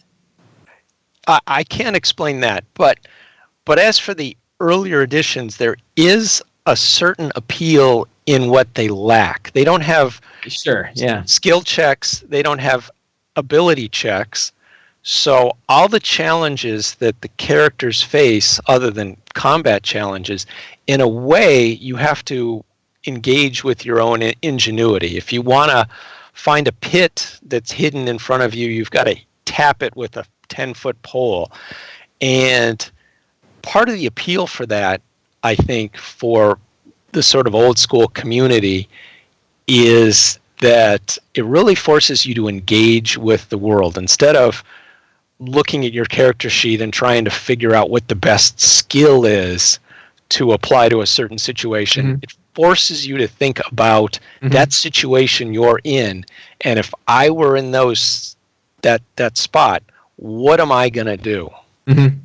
I can't explain that, but as for the earlier editions, there is a certain appeal in what they lack. They don't have skill checks. They don't have ability checks. So all the challenges that the characters face, other than combat challenges, in a way you have to engage with your own ingenuity. If you want to find a pit that's hidden in front of you, you've got to tap it with a 10-foot pole. And part of the appeal for that, I think, for the sort of old school community is that it really forces you to engage with the world instead of looking at your character sheet and trying to figure out what the best skill is to apply to a certain situation. Mm-hmm. It forces you to think about that situation you're in, and if I were in that spot, what am I going to do? Mm-hmm.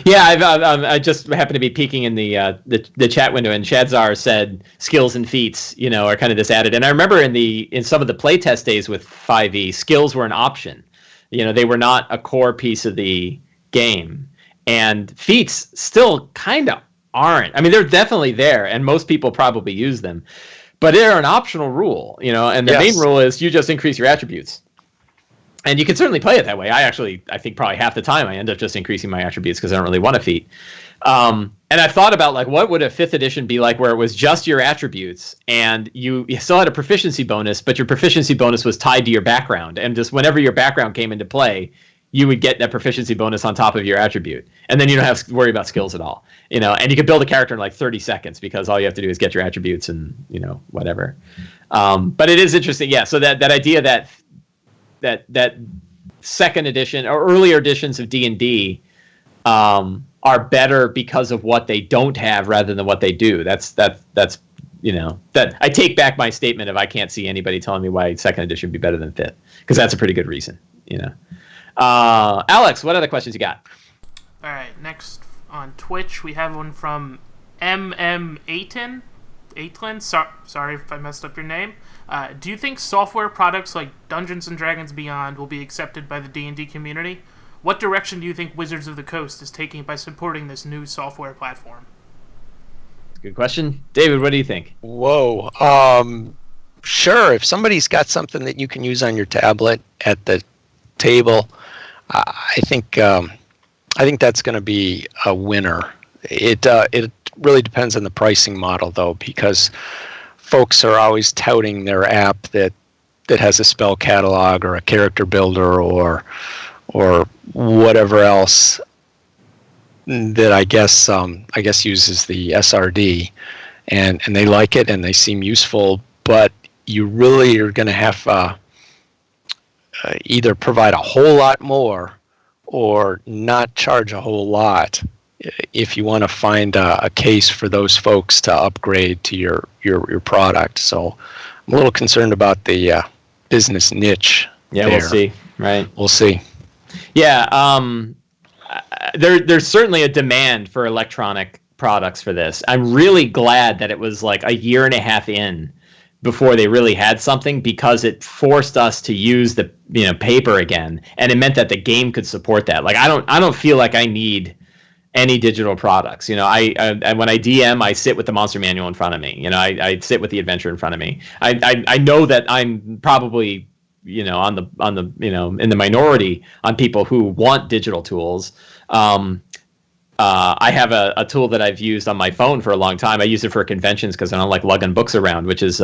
Yeah, I just happened to be peeking in the chat window, and Shadzar said skills and feats, are kind of this added. And I remember in some of the playtest days with 5e, skills were an option. They were not a core piece of the game, and feats still kind of aren't. I mean, they're definitely there, and most people probably use them, but they're an optional rule, and the main rule is you just increase your attributes. And you can certainly play it that way. I think probably half the time I end up just increasing my attributes because I don't really want a feat. And I've thought about like what would a 5th edition be like where it was just your attributes and you still had a proficiency bonus, but your proficiency bonus was tied to your background. And just whenever your background came into play, you would get that proficiency bonus on top of your attribute. And then you don't have to worry about skills at all. And you can build a character in like 30 seconds because all you have to do is get your attributes and, whatever. But it is interesting. Yeah. So that idea that 2nd edition or earlier editions of D&D are better because of what they don't have rather than what they do. That's that I take back my statement of I can't see anybody telling me why 2nd edition would be better than 5th, because that's a pretty good reason. Alex, what other questions you got? All right, next on Twitch we have one from MM Aitlin. Sorry if I messed up your name. Do you think software products like Dungeons & Dragons Beyond will be accepted by the D&D community? What direction do you think Wizards of the Coast is taking by supporting this new software platform? Good question. David, what do you think? Whoa. Sure, if somebody's got something that you can use on your tablet at the table, I think that's going to be a winner. It really depends on the pricing model, though, because folks are always touting their app that has a spell catalog or a character builder or whatever else that I guess uses the SRD, and they like it and they seem useful, but you really are going to have either provide a whole lot more or not charge a whole lot if you want to find a case for those folks to upgrade to your product. So I'm a little concerned about the business niche. Yeah, there. We'll see. Right. We'll see. Yeah. There's certainly a demand for electronic products for this. I'm really glad that it was like a year and a half in before they really had something, because it forced us to use the paper again, and it meant that the game could support that. Like I don't feel like I need any digital products. I when I DM, I sit with the monster manual in front of me. I sit with the adventure in front of me. I know that I'm probably on the in the minority on people who want digital tools. I have a tool that I've used on my phone for a long time. I use it for conventions because I don't like lugging books around, which is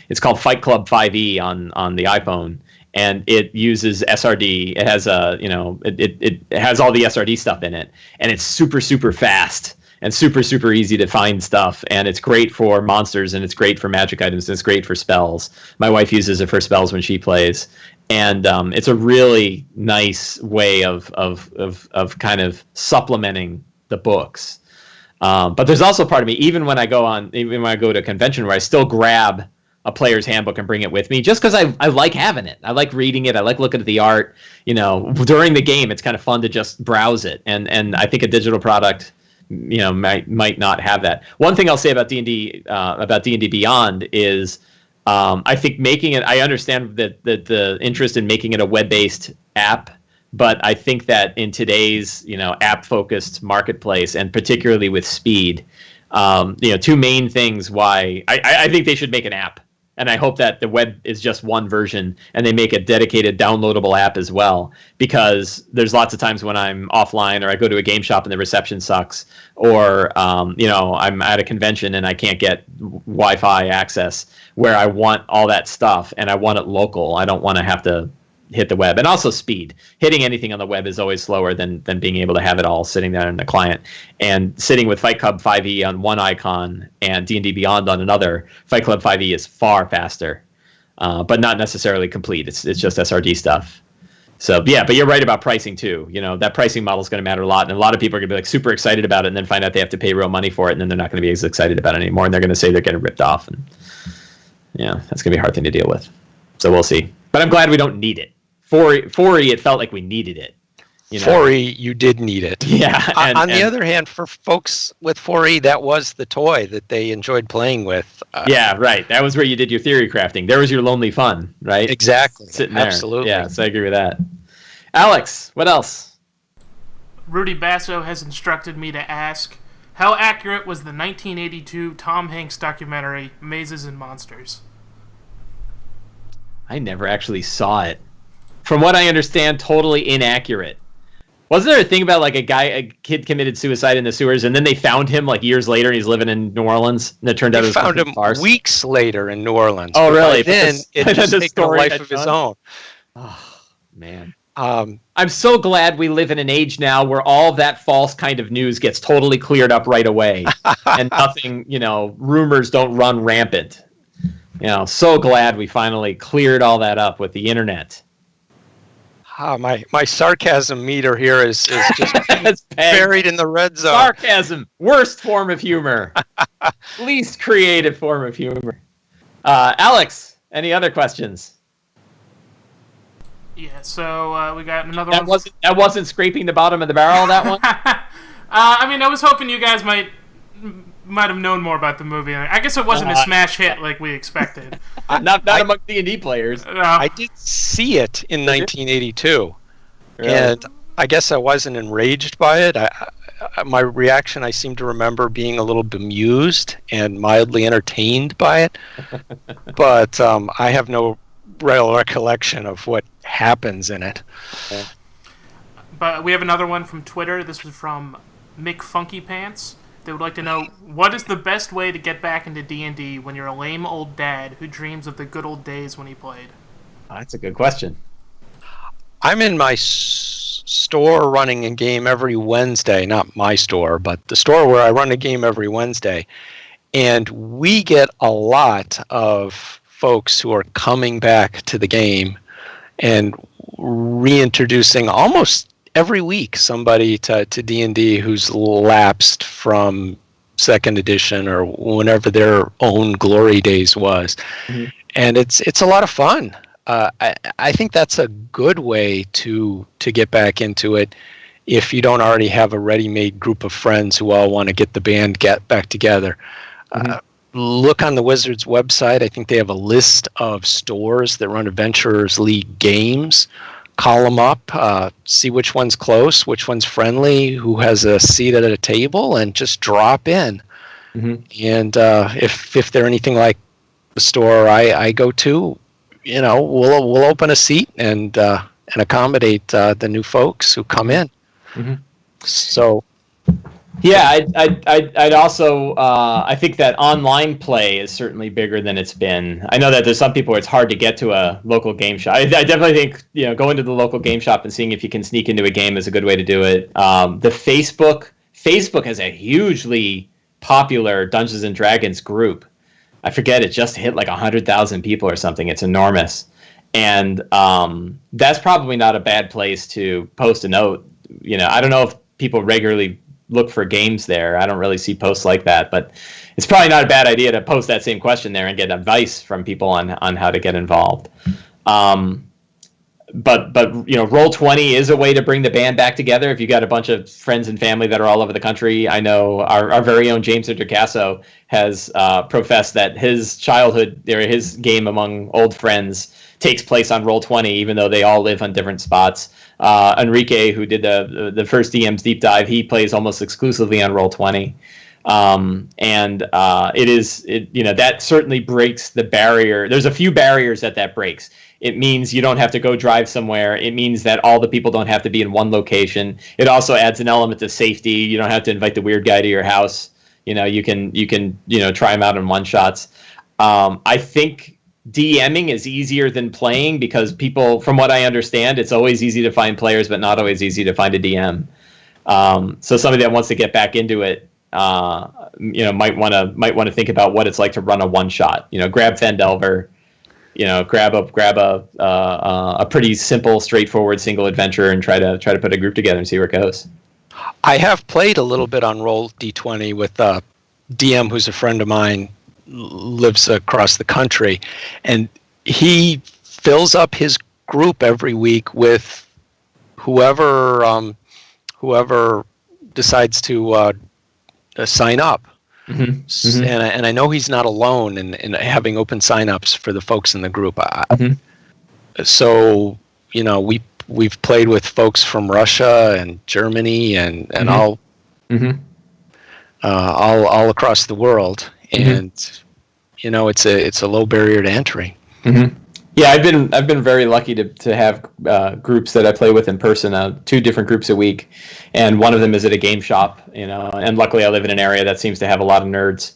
it's called Fight Club 5e on the iPhone, and it uses SRD. It has it has all the SRD stuff in it, and it's super fast and super easy to find stuff, and it's great for monsters, and it's great for magic items, and it's great for spells. My wife uses it for spells when she plays, and it's a really nice way of kind of supplementing the books. But there's also part of me, even when I go to a convention, where I still grab a player's handbook and bring it with me, just because I like having it. I like reading it. I like looking at the art. During the game, it's kind of fun to just browse it, and I think a digital product might not have that. One thing I'll say about D&D Beyond is I think making it, I understand that the interest in making it a web-based app, but I think that in today's app-focused marketplace, and particularly with speed, two main things why I think they should make an app. And I hope that the web is just one version and they make a dedicated downloadable app as well, because there's lots of times when I'm offline or I go to a game shop and the reception sucks, or I'm at a convention and I can't get Wi-Fi access, where I want all that stuff and I want it local. I don't want to have to hit the web. And also speed. Hitting anything on the web is always slower than being able to have it all sitting there in the client. And sitting with Fight Club 5e on one icon and D&D Beyond on another, Fight Club 5e is far faster, but not necessarily complete. It's just SRD stuff. So yeah, but you're right about pricing too. That pricing model is going to matter a lot, and a lot of people are going to be like super excited about it, and then find out they have to pay real money for it, and then they're not going to be as excited about it anymore, and they're going to say they're getting ripped off, and that's going to be a hard thing to deal with. So we'll see. But I'm glad we don't need it. 4E, it felt like we needed it. 4E, you did need it. Yeah. On the other hand, for folks with 4E, that was the toy that they enjoyed playing with. Yeah, right. That was where you did your theory crafting. There was your lonely fun, right? Exactly. Sitting there. Absolutely. Yeah, so I agree with that. Alex, what else? Rudy Basso has instructed me to ask, how accurate was the 1982 Tom Hanks documentary, Mazes and Monsters? I never actually saw it. From what I understand, totally inaccurate. Wasn't there a thing about like a kid committed suicide in the sewers, and then they found him like years later, and he's living in New Orleans, and it turned out They it was found him farce? weeks later in New Orleans. Oh, but really? By then, it But just the taken a story life had of his done? own. Oh, man. Um, I'm so glad we live in an age now where all that false kind of news gets totally cleared up right away, and nothing, rumors don't run rampant. So glad we finally cleared all that up with the internet. my sarcasm meter here is just It's buried in the red zone. Sarcasm, worst form of humor, least creative form of humor. Alex, any other questions? Yeah, so we got another That one. wasn't scraping the bottom of the barrel. That one. I was hoping you guys might have known more about the movie. I guess it wasn't a smash hit like we expected. not among D&D players. I did see it in 1982, Really? and I guess I wasn't enraged by it. My reaction, I seem to remember being a little bemused and mildly entertained by it, but I have no real recollection of what happens in it. But we have another one from Twitter. This was from Mick Funky Pants. They would like to know, what is the best way to get back into D&D when you're a lame old dad who dreams of the good old days when he played? Oh, that's a good question. I'm in my store running a game every Wednesday, not my store, but the store where I run a game every Wednesday. And we get a lot of folks who are coming back to the game and reintroducing almost every week somebody to D&D who's lapsed from second edition or whenever their own glory days was. Mm-hmm. And it's a lot of fun. I think that's a good way to get back into it if you don't already have a ready-made group of friends who all want to get the band back together. Mm-hmm. Look on the Wizards website. I think they have a list of stores that run Adventurers League games. Call them up, see which one's close, which one's friendly, who has a seat at a table, and just drop in. Mm-hmm. And if they're anything like the store I go to, we'll open a seat and accommodate the new folks who come in. Mm-hmm. So. Yeah, I'd also I think that online play is certainly bigger than it's been. I know that there's some people where it's hard to get to a local game shop. I definitely think going to the local game shop and seeing if you can sneak into a game is a good way to do it. The Facebook has a hugely popular Dungeons and Dragons group. I forget, it just hit like 100,000 people or something. It's enormous, and that's probably not a bad place to post a note. I don't know if people regularly look for games there. I don't really see posts like that, but it's probably not a bad idea to post that same question there and get advice from people on how to get involved. But Roll20 is a way to bring the band back together. If you got a bunch of friends and family that are all over the country, I know our very own James Intercasso has professed that his childhood or his game among old friends takes place on Roll20, even though they all live on different spots. Enrique, who did the first DM's deep dive, he plays almost exclusively on Roll20. That certainly breaks the barrier. There's a few barriers that breaks. It means you don't have to go drive somewhere. It means that all the people don't have to be in one location. It also adds an element of safety. You don't have to invite the weird guy to your house. You can try them out in one shots. I think DMing is easier than playing because people, from what I understand, it's always easy to find players, but not always easy to find a DM. So somebody that wants to get back into it, might want to think about what it's like to run a one shot. Grab Fendelver, grab a pretty simple, straightforward single adventure and try to put a group together and see where it goes. I have played a little bit on Roll D20 with a DM who's a friend of mine, lives across the country, and he fills up his group every week with whoever decides to sign up. Mm-hmm. Mm-hmm. And I know he's not alone in having open sign-ups for the folks in the group. So we we've played with folks from Russia and Germany and all all across the world, and it's a low barrier to entry. Yeah, I've been very lucky to have groups that I play with in person, 2 different groups a week, and one of them is at a game shop, and luckily I live in an area that seems to have a lot of nerds,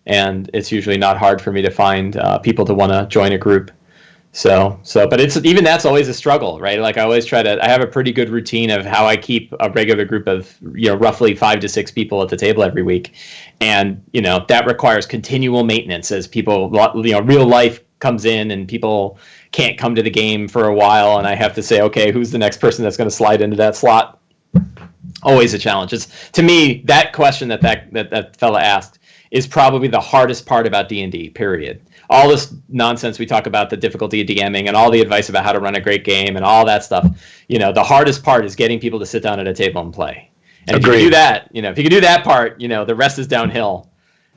and it's usually not hard for me to find people to want to join a group. But even that's always a struggle, right? Like I always I have a pretty good routine of how I keep a regular group of, roughly 5 to 6 people at the table every week. And, that requires continual maintenance as people, real life comes in and people can't come to the game for a while. And I have to say, okay, who's the next person that's going to slide into that slot? Always a challenge. To me, that question that fella asked is probably the hardest part about D&D, period. All this nonsense we talk about, the difficulty of DMing and all the advice about how to run a great game and all that stuff, the hardest part is getting people to sit down at a table and play. And if you can do that, if you can do that part, the rest is downhill.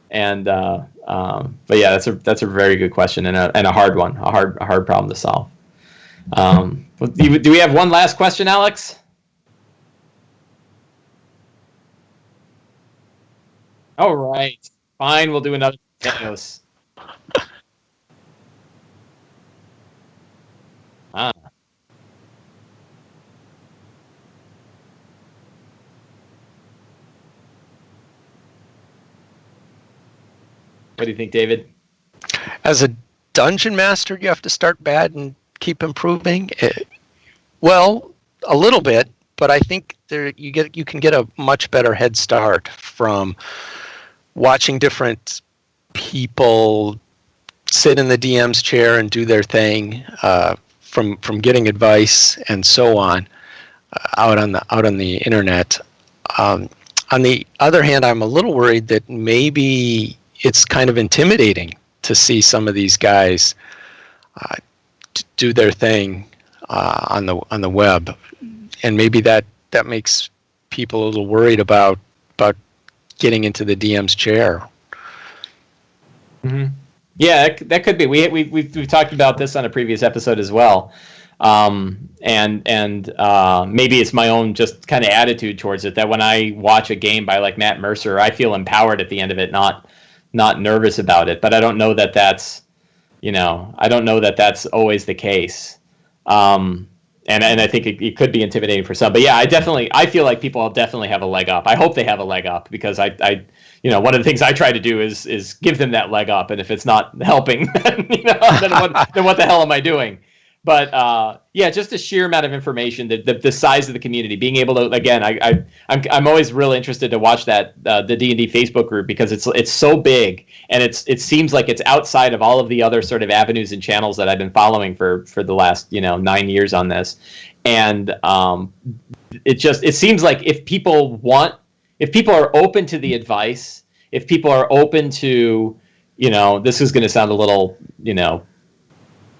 And but yeah, that's a very good question and a hard one, a hard problem to solve. Do we have one last question, Alex? All right, fine. We'll do another. What do you think, David? As a dungeon master, you have to start bad and keep improving. Well, a little bit, but I think you can get a much better head start from watching different people sit in the DM's chair and do their thing, from getting advice and so on, out on the internet. On the other hand, I'm a little worried that maybe it's kind of intimidating to see some of these guys do their thing on the web, and maybe that makes people a little worried about getting into the DM's chair. Yeah, that could be. We've talked about this on a previous episode as well, and maybe it's my own just kind of attitude towards it, that when I watch a game by like Matt Mercer, I feel empowered at the end of it, not nervous about it. But I don't know that that's always the case. And I think it could be intimidating for some. But yeah, I feel like people definitely have a leg up. I hope they have a leg up, because I one of the things I try to do is give them that leg up. And if it's not helping, then what the hell am I doing? But yeah, just the sheer amount of information, the size of the community, being able to, again, I'm always really interested to watch that the D&D Facebook group, because it's so big, and it seems like it's outside of all of the other sort of avenues and channels that I've been following for the last 9 years on this, and it seems like if people are open to the advice, if people are open to, this is going to sound a little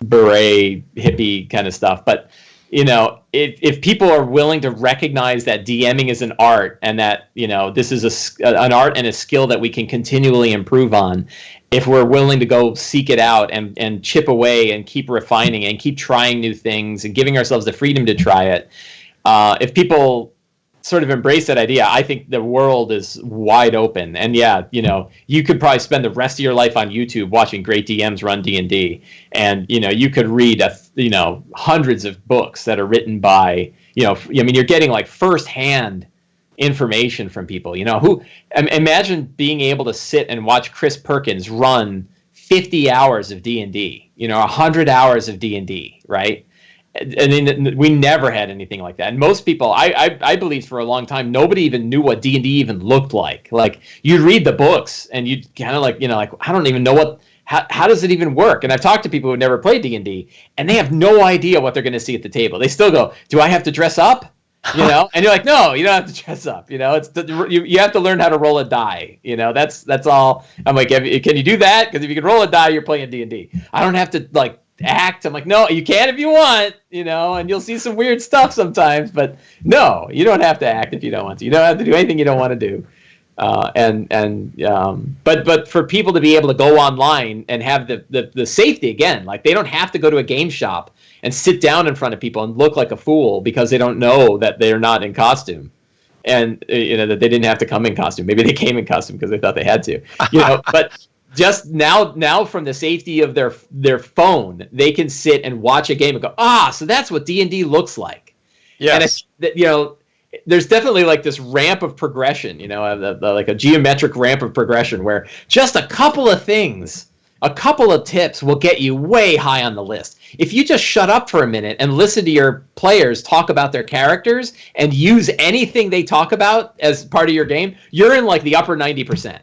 beret hippie kind of stuff, but if people are willing to recognize that DMing is an art, and that this is an art and a skill that we can continually improve on, if we're willing to go seek it out and chip away and keep refining and keep trying new things and giving ourselves the freedom to try it, if people sort of embrace that idea, I think the world is wide open. And yeah, you could probably spend the rest of your life on YouTube watching great DMs run D&D, and you could read hundreds of books that are written by you're getting like firsthand information from people. Who imagine being able to sit and watch Chris Perkins run 50 hours of D&D, 100 hours of D&D, right? And then we never had anything like that. And most people, I believe for a long time, nobody even knew what D&D even looked like. Like, you'd read the books and you'd kind of like, I don't even know how does it even work? And I've talked to people who never played D&D, and they have no idea what they're going to see at the table. They still go, do I have to dress up? And you're like, no, you don't have to dress up. It's you have to learn how to roll a die. That's all. I'm like, can you do that? Because if you can roll a die, you're playing D&D. I don't have to act. I'm like, no, you can if you want, and you'll see some weird stuff sometimes, but no, you don't have to act if you don't want to. You don't have to do anything you don't want to do. But for people to be able to go online and have the safety again, like they don't have to go to a game shop and sit down in front of people and look like a fool because they don't know that they're not in costume, and that they didn't have to come in costume. Maybe they came in costume because they thought they had to, But just now from the safety of their phone, they can sit and watch a game and go, so that's what D&D looks like. Yes. And there's definitely like this ramp of progression, like a geometric ramp of progression where just a couple of things, a couple of tips will get you way high on the list. If you just shut up for a minute and listen to your players talk about their characters and use anything they talk about as part of your game, you're in like the upper 90%,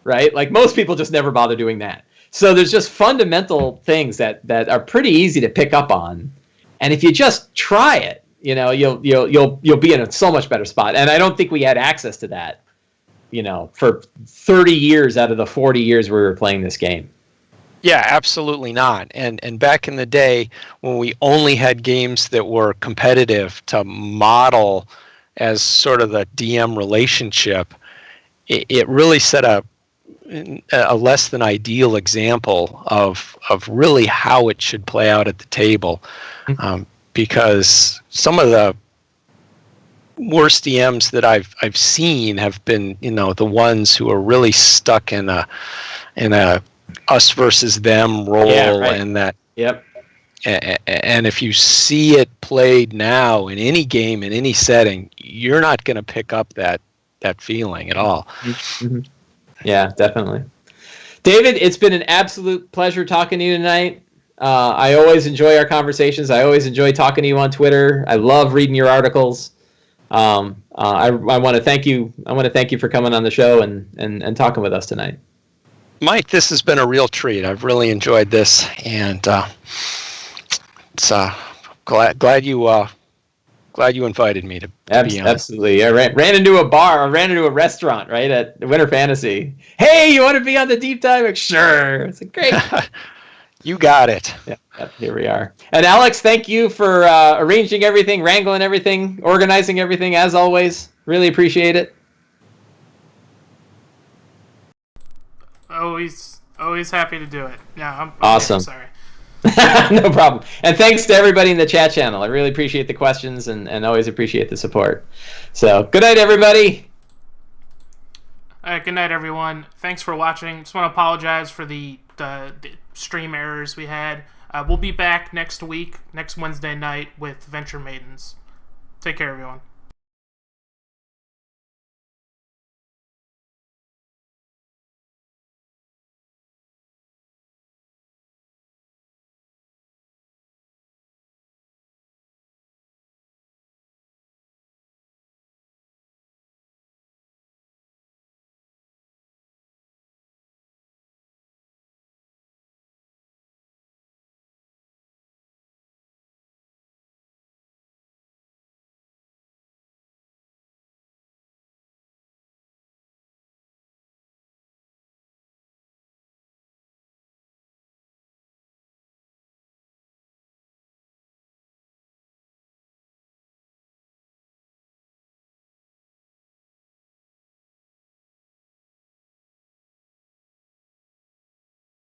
right? Like most people just never bother doing that. So there's just fundamental things that are pretty easy to pick up on. And if you just try it, you'll be in a so much better spot. And I don't think we had access to that, for 30 years out of the 40 years we were playing this game. Yeah, absolutely not. And back in the day when we only had games that were competitive to model as sort of the DM relationship, it really set a less than ideal example of really how it should play out at the table. Because some of the worst DMs that I've seen have been, the ones who are really stuck in a us versus them role, and that. Yep. And if you see it played now in any game in any setting, you're not going to pick up that feeling at all. Mm-hmm. Yeah, definitely. David, it's been an absolute pleasure talking to you tonight. I always enjoy our conversations. I always enjoy talking to you on Twitter. I love reading your articles. I want to thank you. I want to thank you for coming on the show and talking with us tonight. Mike, this has been a real treat. I've really enjoyed this, and it's glad you invited me to be on. Absolutely. I ran into a bar. I ran into a restaurant right at Winter Fantasy. Hey, you want to be on the deep dive? Like, sure. It's great. You got it. Yeah, here we are. And Alex, thank you for arranging everything, wrangling everything, organizing everything, as always. Really appreciate it. Always happy to do it. Yeah, I'm awesome. Sorry. No problem. And thanks to everybody in the chat channel. I really appreciate the questions and always appreciate the support. So, good night, everybody. All right, good night, everyone. Thanks for watching. Just want to apologize for the stream errors we had. We'll be back next week, next Wednesday night, with Venture Maidens. Take care, everyone.